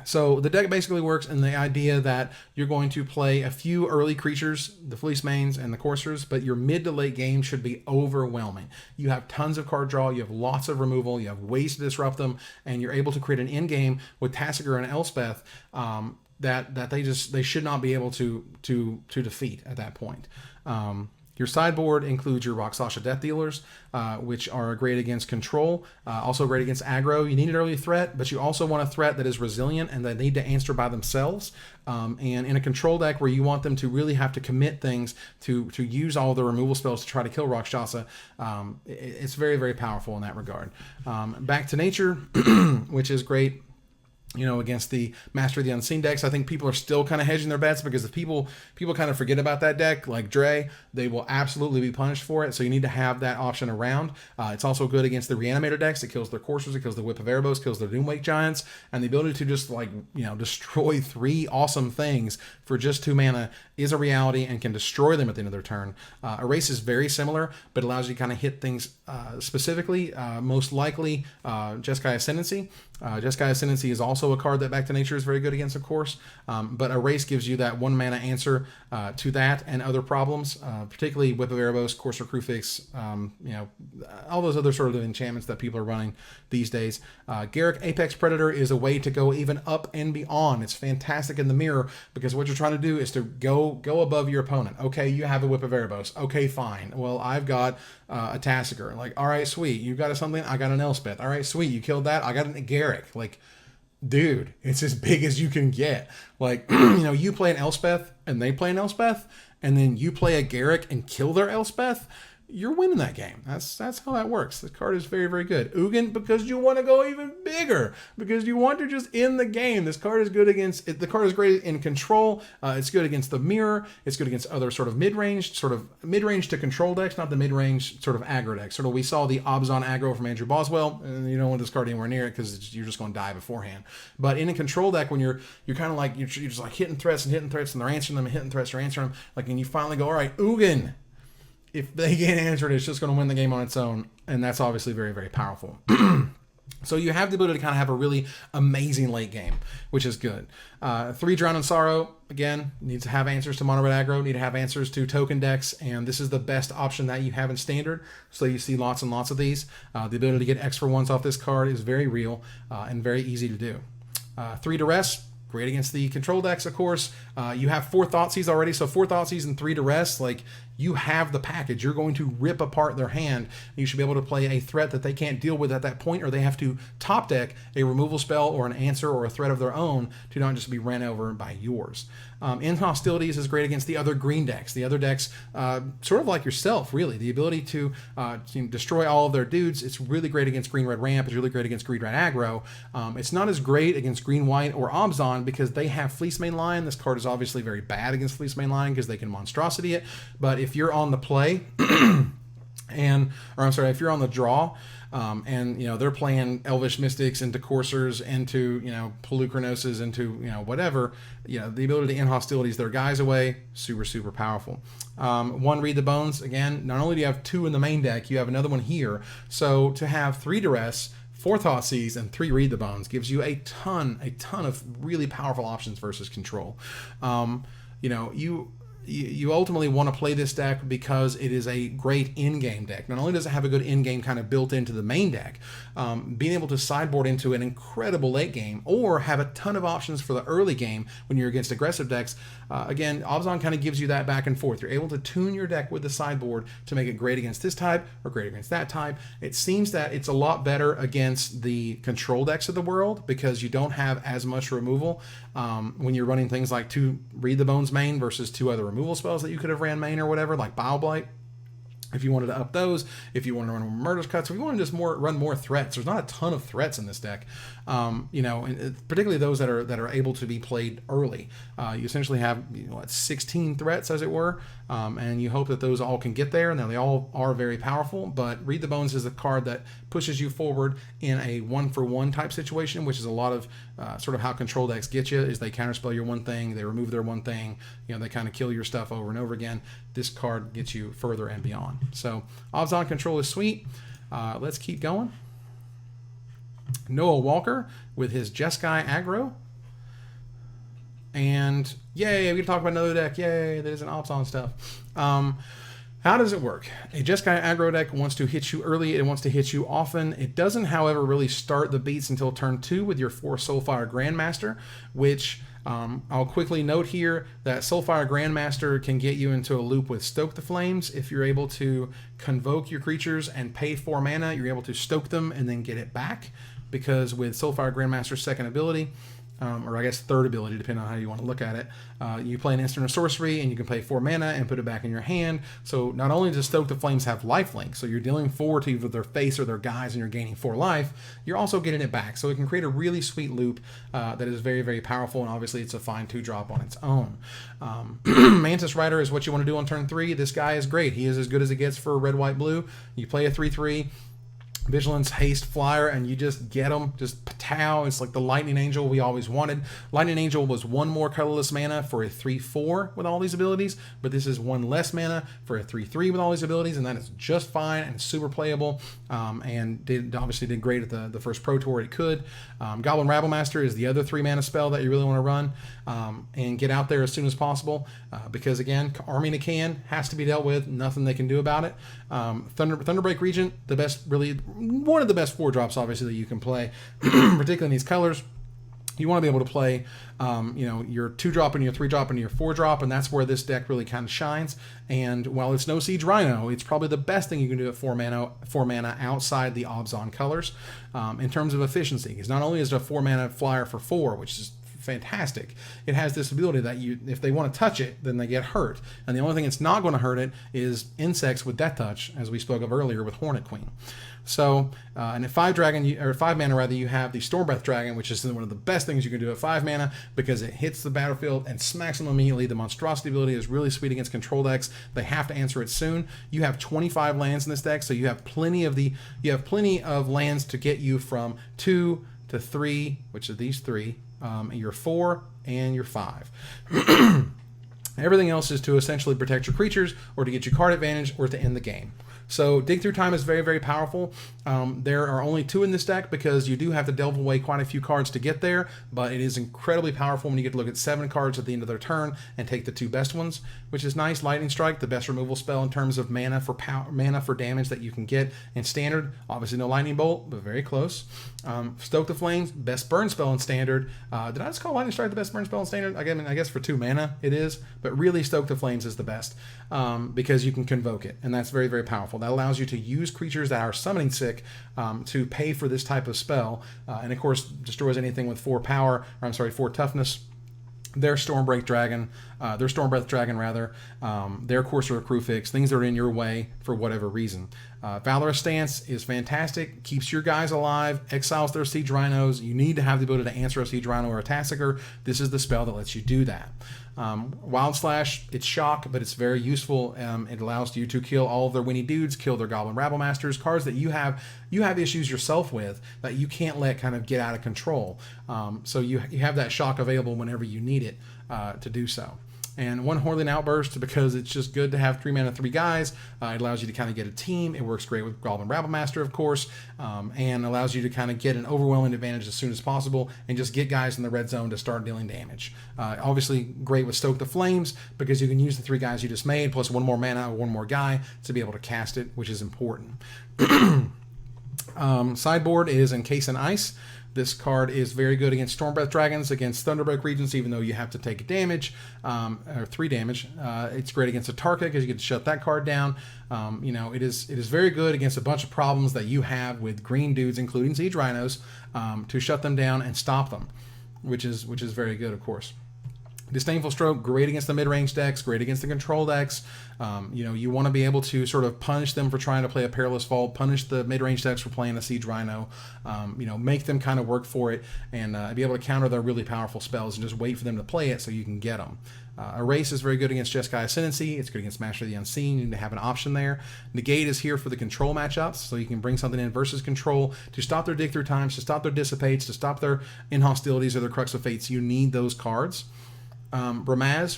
S1: So the deck basically works in the idea that you're going to play a few early creatures, the Fleece Manes and the Coursers, but your mid to late game should be overwhelming. You have tons of card draw, you have lots of removal, you have ways to disrupt them, and you're able to create an end game with Tasigur and Elspeth that they should not be able to defeat at that point. Your sideboard includes your Rakshasa Death Dealers, which are great against control, also great against aggro. You need an early threat, but you also want a threat that is resilient and that need to answer by themselves. And in a control deck where you want them to really have to commit things to use all the removal spells to try to kill Rakshasa, it's very, very powerful in that regard. Back to Nature, which is great against the Master of the Unseen decks. I think people are still kind of hedging their bets, because if people kind of forget about that deck, like Dre, they will absolutely be punished for it. So you need to have that option around. It's also good against the Reanimator decks. It kills their Coursers, it kills the Whip of Erebos, kills their Doomwake Giants, and the ability to just destroy 3 awesome things for just 2 mana is a reality and can destroy them at the end of their turn. Erase is very similar, but allows you to kind of hit things specifically. Most likely, Jeskai Ascendancy. Jeskai Ascendancy is also a card that Back to Nature is very good against, of course, but Erase gives you that 1 mana answer to that and other problems, particularly Whip of Erebos, Courser Crufix, all those other sort of enchantments that people are running these days. Garruk Apex Predator is a way to go even up and beyond. It's fantastic in the mirror, because what you're trying to do is to go above your opponent. Okay, you have a Whip of Erebos. Okay, fine. Well, I've got a Tasigur. Like, all right, sweet. You got something? I got an Elspeth. All right, sweet. You killed that? I got a Garruk. Like, dude, it's as big as you can get. Like, you play an Elspeth and they play an Elspeth, and then you play a Garruk and kill their Elspeth, you're winning that game. That's how that works. The card is very, very good. Ugin, because you want to go even bigger, because you want to just end the game. This card is good against, the card is great in control. It's good against the mirror. It's good against other sort of mid-range to control decks, not the mid-range sort of aggro decks. Sort of, we saw the Abzan aggro from Andrew Boswell, and you don't want this card anywhere near it because you're just going to die beforehand. But in a control deck, when you're kind of like, you're just like hitting threats, and they're answering them, and hitting threats, they're answering them, like, and you finally go, all right, Ugin. If they get answered, it's just going to win the game on its own, and that's obviously very, very powerful. So you have the ability to kind of have a really amazing late game, which is good. 3 Drown in Sorrow, again, needs to have answers to mono red aggro, need to have answers to token decks, and this is the best option that you have in Standard, so you see lots and lots of these. The ability to get X for ones off this card is very real and very easy to do. 3 Duress, great against the control decks, of course. You have 4 Thoughtseize already, so 4 Thoughtseize and 3 Duress, like, you have the package. You're going to rip apart their hand. You should be able to play a threat that they can't deal with at that point, or they have to top deck a removal spell or an answer or a threat of their own to not just be ran over by yours. In hostilities is great against the other green decks. The other decks, sort of like yourself, really. The ability to destroy all of their dudes. It's really great against green-red ramp. It's really great against green-red aggro. It's not as great against green-white or Abzan because they have Fleece Mainline. This card is obviously very bad against Fleece Mainline because they can monstrosity it. But if you're on the play, if you're on the draw, and they're playing Elvish Mystics into Coursers, into Pelucrinoses, into whatever, the ability to end hostilities, their guys away, super powerful. One, Read the Bones. Again, not only do you have 2 in the main deck, you have another one here. So to have 3 Duress, 4 Thoughtseize, and 3 Read the Bones gives you a ton of really powerful options versus control. You ultimately want to play this deck because it is a great in-game deck. Not only does it have a good in-game kind of built into the main deck, being able to sideboard into an incredible late game or have a ton of options for the early game when you're against aggressive decks. Again, Abzan kind of gives you that back and forth. You're able to tune your deck with the sideboard to make it great against this type or great against that type. It seems that it's a lot better against the control decks of the world because you don't have as much removal when you're running things like 2 Read the Bones main versus 2 other removal spells that you could have ran main or whatever, like Bile Blight. If you wanted to up those, if you want to run more Murder's Cuts, if you want to just run more threats, there's not a ton of threats in this deck, and particularly those that are able to be played early. You essentially have 16 threats, as it were, and you hope that those all can get there. Now they all are very powerful, but Read the Bones is a card that pushes you forward in a 1-for-1 type situation, which is a lot of sort of how control decks get you. Is they counterspell your one thing, they remove their one thing, they kind of kill your stuff over and over again. This card gets you further and beyond. So Abzan control is sweet. Let's keep going. Noah Walker with his Jeskai Aggro. And yay, we can talk about another deck. Yay, that isn't Abzan stuff. How does it work? A Jeskai Aggro deck wants to hit you early. It wants to hit you often. It doesn't, however, really start the beats until turn 2 with your 4 Soulfire Grandmaster, which I'll quickly note here that Soulfire Grandmaster can get you into a loop with Stoke the Flames. If you're able to convoke your creatures and pay 4 mana, you're able to stoke them and then get it back, because with Soulfire Grandmaster's second ability, or I guess third ability, depending on how you want to look at it. You play an instant or sorcery, and you can pay 4 mana and put it back in your hand. So not only does Stoke the Flames have lifelink, so you're dealing 4 to either their face or their guys, and you're gaining 4 life, you're also getting it back. So it can create a really sweet loop that is very, very powerful, and obviously it's a fine 2-drop on its own. Mantis Rider is what you want to do on turn 3. This guy is great. He is as good as it gets for red, white, blue. You play a 3/3. Vigilance, Haste, Flyer, and you just get them. Just patow. It's like the Lightning Angel we always wanted. Lightning Angel was 1 more colorless mana for a 3/4 with all these abilities, but this is 1 less mana for a 3/3 with all these abilities, and that is just fine and super playable, and obviously did great at the first Pro Tour it could. Goblin Rabblemaster is the other 3 mana spell that you really want to run and get out there as soon as possible, because again, Army Nikan has to be dealt with. Nothing they can do about it. Thunderbreak Regent, the best, really one of the best 4-drops, obviously, that you can play, particularly in these colors. You want to be able to play, your 2-drop and your 3-drop and your 4-drop, and that's where this deck really kind of shines. And while it's no Siege Rhino, it's probably the best thing you can do at 4 mana outside the Abzan colors in terms of efficiency. Because not only is it a 4 mana flyer for 4, which is fantastic, it has this ability that if they want to touch it, then they get hurt. And the only thing it's not going to hurt it is insects with Death Touch, as we spoke of earlier with Hornet Queen. So, and at 5 mana rather, you have the Stormbreath Dragon, which is one of the best things you can do at 5 mana because it hits the battlefield and smacks them immediately. The Monstrosity ability is really sweet against control decks. They have to answer it soon. You have 25 lands in this deck, so you have plenty of lands to get you from 2 to 3, which are these 3, your 4 and your 5. Everything else is to essentially protect your creatures or to get you card advantage or to end the game. So Dig Through Time is very, very powerful. There are only 2 in this deck because you do have to delve away quite a few cards to get there, but it is incredibly powerful when you get to look at 7 cards at the end of their turn and take the 2 best ones, which is nice. Lightning Strike, the best removal spell in terms of mana for damage that you can get in Standard. Obviously no Lightning Bolt, but very close. Stoke the Flames, best burn spell in Standard. Did I just call Lightning Strike the best burn spell in Standard? I guess for 2 mana it is, but really Stoke the Flames is the best because you can convoke it, and that's very, very powerful. That allows you to use creatures that are summoning sick to pay for this type of spell, and of course destroys anything with 4 power, or I'm sorry, 4 toughness. Their Stormbreath Dragon, their Courser Crucifix, things that are in your way for whatever reason. Valorous Stance is fantastic, keeps your guys alive, exiles their Siege Rhinos. You need to have the ability to answer a Siege Rhino or a Tassiger. This is the spell that lets you do that. Wild Slash, it's shock, but it's very useful. It allows you to kill all of their Winnie Dudes, kill their Goblin Rabble Masters, cards that you have issues yourself with that you can't let kind of get out of control. So you have that shock available whenever you need it to do so. And 1 Whirling Outburst, because it's just good to have 3 mana, 3 guys. It allows you to kind of get a team. It works great with Goblin Rabble Master, of course, and allows you to kind of get an overwhelming advantage as soon as possible and just get guys in the red zone to start dealing damage. Obviously, great with Stoke the Flames because you can use the 3 guys you just made plus 1 more mana or 1 more guy to be able to cast it, which is important. Sideboard is Encase in Ice. This card is very good against Stormbreath Dragons, against Thunderbreak Regents, even though you have to take damage, or 3 damage. It's great against a Tarka because you get to shut that card down. It is very good against a bunch of problems that you have with green dudes, including Siege Rhinos, to shut them down and stop them, which is very good, of course. Disdainful Stroke, great against the mid-range decks, great against the control decks. You want to be able to sort of punish them for trying to play a Perilous Vault, punish the mid-range decks for playing a Siege Rhino, make them kind of work for it, and be able to counter their really powerful spells and just wait for them to play it so you can get them. Erase is very good against Jeskai Ascendancy. It's good against Master of the Unseen. You need to have an option there. Negate is here for the control matchups, so you can bring something in versus control to stop their Dig Through Times, to stop their Dissipates, to stop their Inhostilities or their Crux of Fates. You need those cards. Ramaz,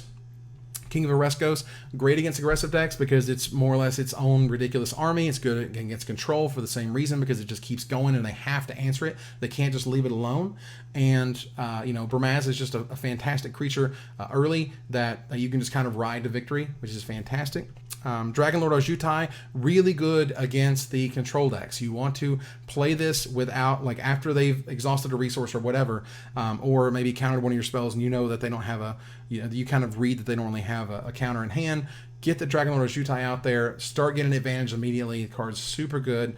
S1: King of Oreskos, great against aggressive decks because it's more or less its own ridiculous army. It's good against control for the same reason because it just keeps going and they have to answer it. They can't just leave it alone. And, Ramaz is just a fantastic creature early that you can just kind of ride to victory, which is fantastic. Dragonlord Ojutai, really good against the control decks. You want to play this without, after they've exhausted a resource or whatever, or maybe countered one of your spells and you know that they don't have you kind of read that they don't really have a counter in hand. Get the Dragonlord Ojutai out there, start getting an advantage immediately. The card's super good.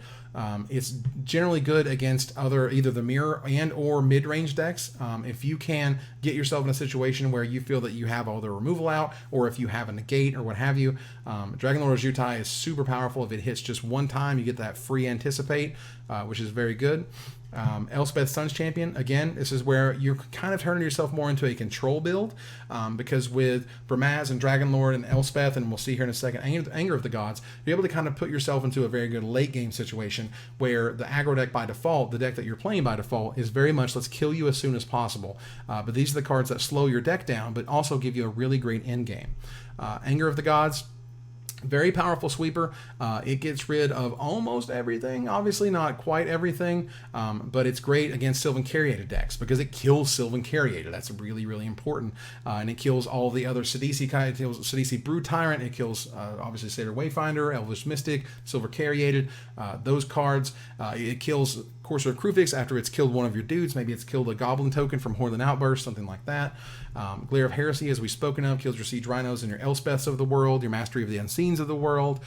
S1: It's generally good against either the mirror and or mid-range decks. If you can get yourself in a situation where you feel that you have all the removal out, or if you have a negate or what have you, Dragonlord Ojutai is super powerful. If it hits just 1 time, you get that free Anticipate, which is very good. Elspeth Sun's Champion, again, this is where you're kind of turning yourself more into a control build, because with Ramaz and Dragonlord and Elspeth, and we'll see here in a second, Anger of the Gods, you're able to kind of put yourself into a very good late game situation where the aggro deck by default, the deck that you're playing by default, is very much let's kill you as soon as possible. But these are the cards that slow your deck down, but also give you a really great end game. Anger of the Gods, very powerful sweeper. It gets rid of almost everything. Obviously not quite everything, but it's great against Sylvan Caryatid decks because it kills Sylvan Caryatid. That's really, really important. And it kills all the other Sidisi. It kills Sidisi Brood Tyrant. It kills, obviously, Satyr Wayfinder, Elvish Mystic, Silver Caryatid. Those cards. It kills Courser Crucifix after it's killed one of your dudes. Maybe it's killed a Goblin token from Whirling Outburst, something like that. Glare of Heresy, as we've spoken of, kills your Siege Rhinos and your Elspeths of the world, your Mastery of the Unseens of the world.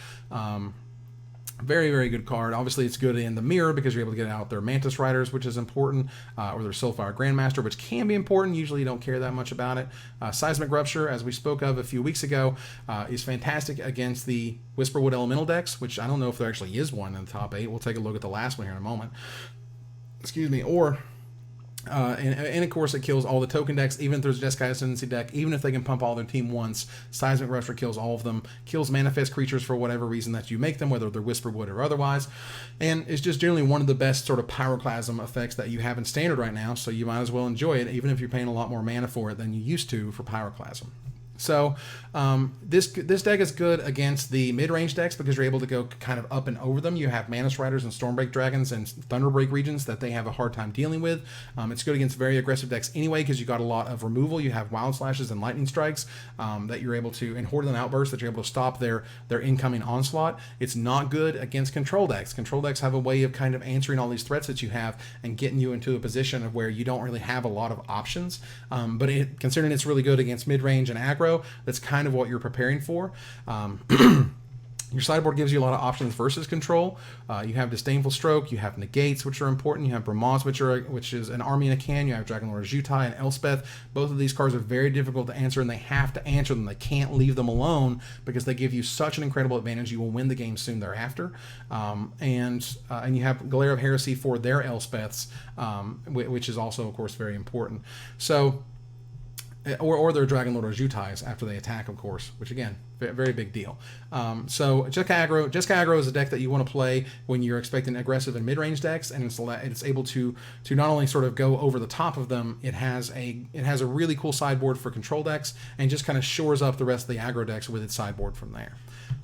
S1: Very, very good card. Obviously, it's good in the mirror because you're able to get out their Mantis Riders, which is important, or their Soulfire Grandmaster, which can be important. Usually, you don't care that much about it. Seismic Rupture, as we spoke of a few weeks ago, is fantastic against the Whisperwood Elemental decks, which I don't know if there actually is one in the top 8. We'll take a look at the last one here in a moment. Excuse me. Or... and of course, it kills all the token decks, even if there's a Jeskai Ascendancy deck, even if they can pump all their team once. Seismic Rupture kills all of them, kills manifest creatures for whatever reason that you make them, whether they're Whisperwood or otherwise, and it's just generally one of the best sort of Pyroclasm effects that you have in Standard right now, so you might as well enjoy it, even if you're paying a lot more mana for it than you used to for Pyroclasm. So this deck is good against the mid-range decks because you're able to go kind of up and over them. You have Mana Striders and Stormbreak Dragons and Thunderbreak regions that they have a hard time dealing with. It's good against very aggressive decks anyway because you got a lot of removal. You have Wild Slashes and Lightning Strikes that you're able to, and Horde and Outbursts that you're able to stop their incoming onslaught. It's not good against control decks. Control decks have a way of kind of answering all these threats that you have and getting you into a position of where you don't really have a lot of options. But considering it's really good against mid-range and aggro, that's kind of what you're preparing for. Your sideboard gives you a lot of options versus control. You have Disdainful Stroke, you have Negates, which are important, you have Bramaz, which is an army in a can, you have Dragonlord Sultai and Elspeth. Both of these cards are very difficult to answer, and they have to answer them. They can't leave them alone because they give you such an incredible advantage. You will win the game soon thereafter. And you have Glare of Heresy for their Elspeths, which is also, of course, very important. So, or their Dragonlord or Jutais after they attack, of course, which again, very big deal. So Jeskai Aggro is a deck that you want to play when you're expecting aggressive and mid-range decks, and it's able to not only sort of go over the top of them, it has a really cool sideboard for control decks, and just kind of shores up the rest of the aggro decks with its sideboard from there.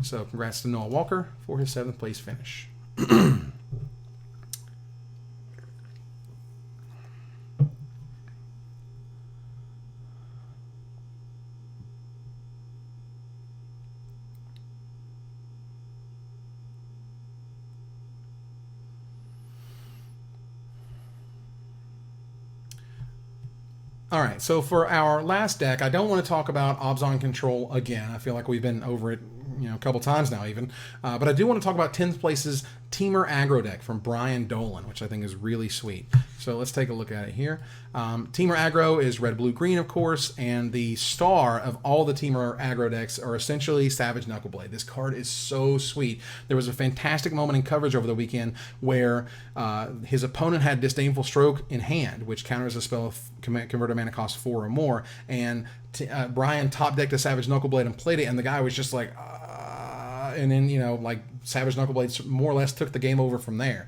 S1: So congrats to Noah Walker for his 7th place finish. All right, so for our last deck, I don't want to talk about Abzan Control again. I feel like we've been over it, a couple times now even. But I do want to talk about 10th place's Temur Aggro deck from Brian Dolan, which I think is really sweet. So let's take a look at it here. Temur Aggro is red, blue, green, of course, and the star of all the Temur Aggro decks are essentially Savage Knuckleblade. This card is so sweet. There was a fantastic moment in coverage over the weekend where his opponent had Disdainful Stroke in hand, which counters a spell of converted mana cost 4 or more, and Brian top decked a Savage Knuckleblade and played it, and the guy was just like, and then, like Savage Knuckleblade more or less took the game over from there.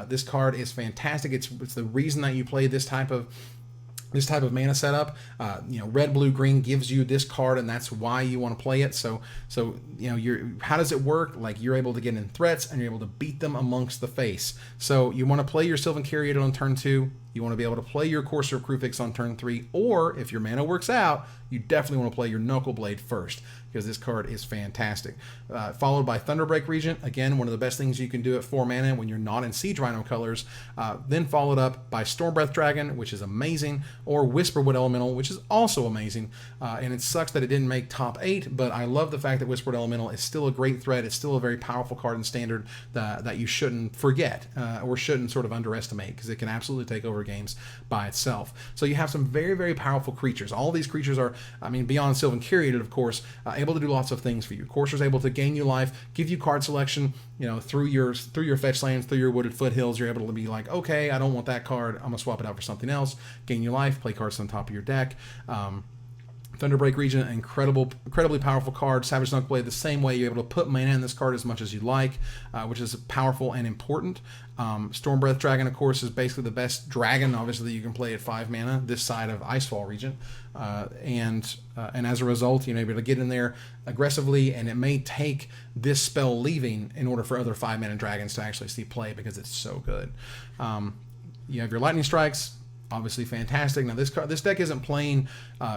S1: This card is fantastic. It's the reason that you play this type of mana setup. Red, blue, green gives you this card, and that's why you want to play it. So how does it work? Like, you're able to get in threats, and you're able to beat them amongst the face. So you want to play your Sylvan Caryatid on turn 2. You want to be able to play your Courser of Kruphix on turn 3, or if your mana works out, you definitely want to play your Knuckleblade first, because this card is fantastic. Followed by Thunderbreak Regent, again, one of the best things you can do at 4 mana when you're not in Siege Rhino colors. Then followed up by Stormbreath Dragon, which is amazing, or Whisperwood Elemental, which is also amazing. And it sucks that it didn't make top 8, but I love the fact that Whisperwood Elemental is still a great threat. It's still a very powerful card in Standard that you shouldn't forget or shouldn't sort of underestimate, because it can absolutely take over games by itself. So you have some very, very powerful creatures. All these creatures are, beyond Sylvan Caryatid, of course, able to do lots of things for you. Courser's able to gain you life, give you card selection, through your fetch lands, through your wooded foothills. You're able to be like, okay, I don't want that card, I'm gonna swap it out for something else, gain you life, play cards on top of your deck. Thunderbreak Regent, incredibly powerful card. Savage Knuckleblade, the same way. You're able to put mana in this card as much as you like, which is powerful and important. Stormbreath Dragon, of course, is basically the best dragon, obviously, that you can play at 5 mana this side of Icefall Regent. And as a result, you're able to get in there aggressively, and it may take this spell leaving in order for other 5 mana dragons to actually see play, because it's so good. You have your Lightning Strikes. Obviously fantastic. Now this deck isn't playing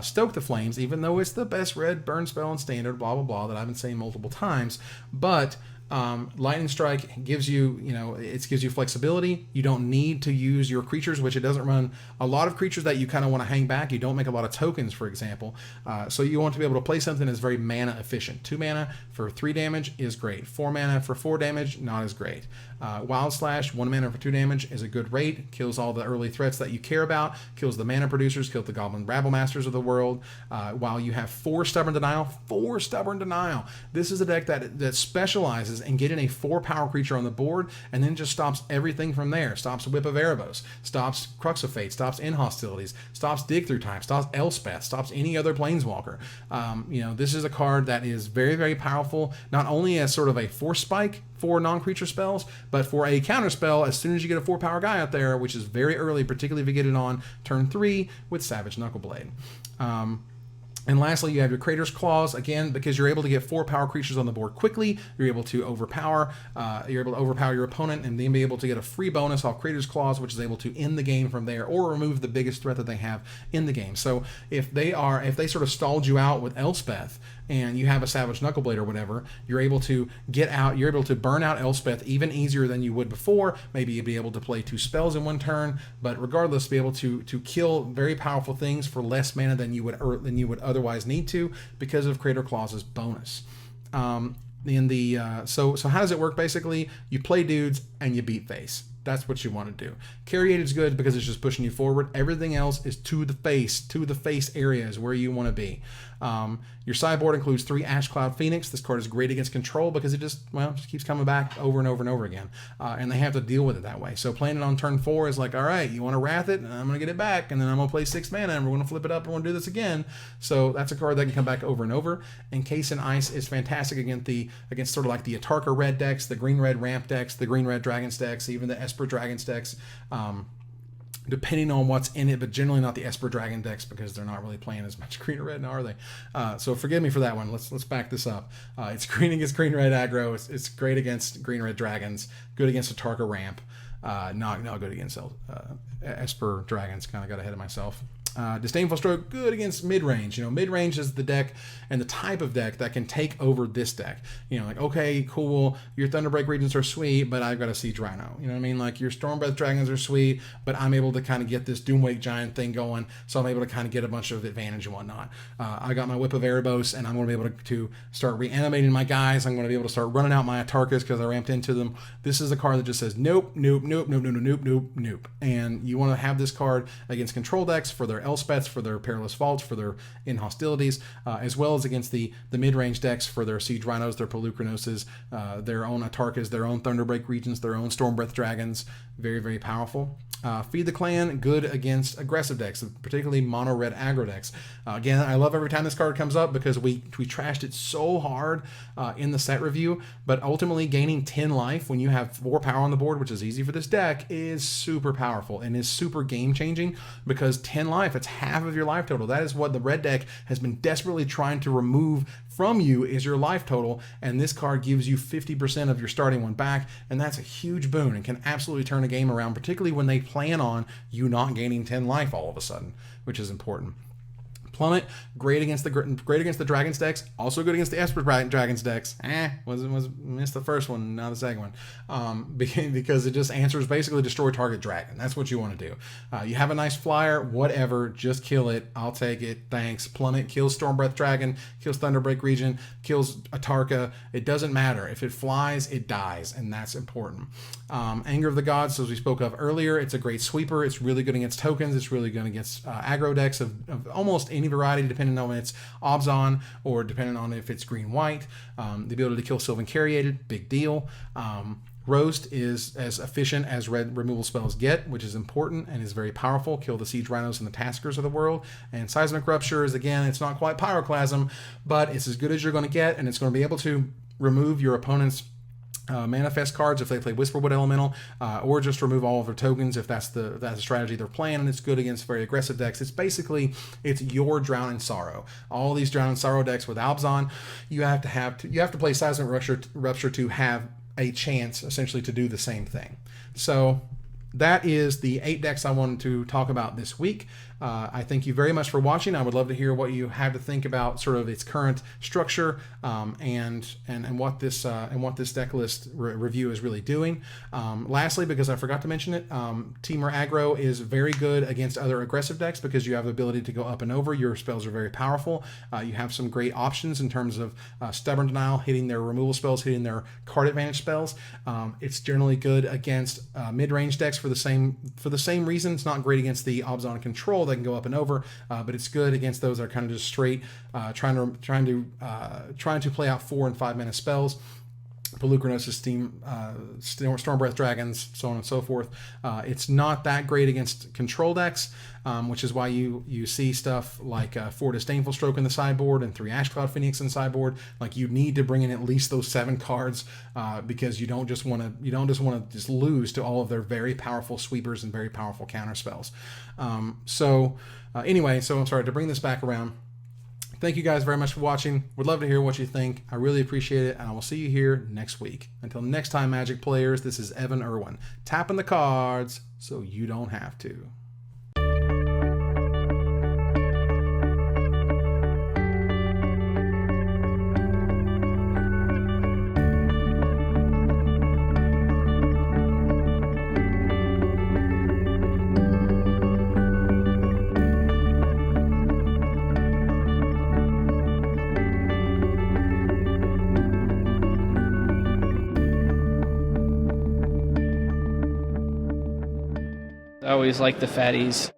S1: Stoke the Flames, even though it's the best red burn spell in Standard, blah blah blah, that I've been saying multiple times. But Lightning Strike gives you, it gives you flexibility. You don't need to use your creatures, which it doesn't run a lot of creatures that you kind of want to hang back. You don't make a lot of tokens, for example. So you want to be able to play something that's very mana efficient. 2 mana for 3 damage is great. 4 mana for 4 damage, not as great. Wild Slash, 1 mana for 2 damage is a good rate. Kills all the early threats that you care about. Kills the mana producers, kills the Goblin Rabble Masters of the world. While you have 4 Stubborn Denial. 4 Stubborn Denial. This is a deck that specializes in getting a 4 power creature on the board, and then just stops everything from there. Stops Whip of Erebos, stops Crux of Fate, stops Inhostilities, stops Dig Through Time, stops Elspeth, stops any other Planeswalker. This is a card that is very, very powerful, not only as sort of a force spike for non-creature spells, but for a counter spell as soon as you get a 4 power guy out there, which is very early, particularly if you get it on turn 3 with Savage Knuckleblade. And lastly, you have your Crater's Claws, again, because you're able to get 4 power creatures on the board quickly. You're able to overpower your opponent and then be able to get a free bonus off Crater's Claws, which is able to end the game from there or remove the biggest threat that they have in the game. So if they sort of stalled you out with Elspeth and you have a Savage Knuckleblade or whatever, you're able to get out, you're able to burn out Elspeth even easier than you would before. Maybe you'd be able to play 2 spells in one turn, but regardless, be able to kill very powerful things for less mana than you would otherwise need to because of Crater Claws' bonus. So how does it work? Basically, you play dudes and you beat face. That's what you want to do. Carried is good because it's just pushing you forward. Everything else is to the face areas where you want to be. Your sideboard includes 3 Ash Cloud Phoenix. This card is great against control because it just keeps coming back over and over and over again. And they have to deal with it that way. So playing it on turn 4 is like, all right, you want to Wrath it, and I'm going to get it back, and then I'm going to play 6 mana, and we're going to flip it up, and we're going to do this again. So that's a card that can come back over and over. Encase in Ice is fantastic against sort of like the Atarka red decks, the green-red ramp decks, the green-red dragons decks, even the Esper dragons decks. Depending on what's in it, but generally not the Esper Dragon decks because they're not really playing as much green or red now, are they? So forgive me for that one. Let's back this up. It's green against green-red aggro. It's great against green-red dragons. Good against a Tarka ramp. Not good against Esper Dragons. Kind of got ahead of myself. Disdainful Stroke, good against mid-range. Mid-range is the deck and the type of deck that can take over this deck. Like, okay, cool, your Thunderbreak Regions are sweet, but I've got a Siege Rhino. You know what I mean? Like, your Stormbreath Dragons are sweet, but I'm able to kind of get this Doomwake Giant thing going, so I'm able to kind of get a bunch of advantage and whatnot. I got my Whip of Erebos, and I'm going to be able to start reanimating my guys. I'm going to be able to start running out my Atarkas because I ramped into them. This is a card that just says, nope, nope, nope, nope, nope, nope, nope, nope. And you want to have this card against control decks for their Elspeths, for their Perilous Vaults, for their In Hostilities, as well as against the mid-range decks for their Siege Rhinos, their Pelucranoses, their own Atarkas, their own Thunderbreak Regions, their own Stormbreath Dragons. Very, very powerful. Feed the Clan, good against aggressive decks, particularly mono-red aggro decks. Again, I love every time this card comes up because we trashed it so hard in the set review, but ultimately gaining 10 life when you have 4 power on the board, which is easy for this deck, is super powerful and is super game-changing because 10 life, it's half of your life total. That is what the red deck has been desperately trying to remove from you, is your life total, and this card gives you 50% of your starting one back, and that's a huge boon and can absolutely turn a game around, particularly when they plan on you not gaining 10 life all of a sudden, which is important. Plummet, great against the Dragons decks, also good against the Esper Dragons decks. Missed the first one, now the second one, because it just answers basically destroy target dragon. That's what you want to do. You have a nice flyer, whatever, just kill it. I'll take it, thanks. Plummet kills Stormbreath Dragon, kills Thunderbreak Region, kills Atarka. It doesn't matter. If it flies, it dies, and that's important. Anger of the Gods, as we spoke of earlier, it's a great sweeper. It's really good against tokens. It's really good against aggro decks of almost any variety, depending on if it's Abzan or depending on if it's green-white. The ability to kill Sylvan Carriated, big deal. Roast is as efficient as red removal spells get, which is important and is very powerful. Kill the Siege Rhinos and the Taskers of the world. And Seismic Rupture is, again, it's not quite Pyroclasm, but it's as good as you're going to get, and it's going to be able to remove your opponent's manifest cards if they play Whisperwood Elemental, or just remove all of their tokens if that's the strategy they're playing, and it's good against very aggressive decks. It's your Drown in Sorrow. All these Drown in Sorrow decks with Abzan, you have to play Seismic Rupture to have a chance essentially to do the same thing. So that is the 8 decks I wanted to talk about this week. I thank you very much for watching. I would love to hear what you have to think about sort of its current structure and what this deck list review is really doing. Lastly, because I forgot to mention it, Temur Aggro is very good against other aggressive decks because you have the ability to go up and over. Your spells are very powerful. You have some great options in terms of Stubborn Denial, hitting their removal spells, hitting their card advantage spells. It's generally good against mid-range decks for the same reason. It's not great against the Abzan control that can go up and over, but it's good against those that are kind of just straight trying to play out 4 and 5 mana spells. Pelucranosis, Stormbreath Dragons, so on and so forth. It's not that great against control decks, which is why you see stuff like 4 Disdainful Stroke in the sideboard and 3 Ashcloud Phoenix in the sideboard. Like, you need to bring in at least those 7 cards because you don't just want to lose to all of their very powerful sweepers and very powerful counter spells. Anyway, I'm sorry to bring this back around. Thank you guys very much for watching. Would love to hear what you think. I really appreciate it, and I will see you here next week. Until next time, Magic players, this is Evan Irwin, tapping the cards so you don't have to.
S2: I always like the fatties.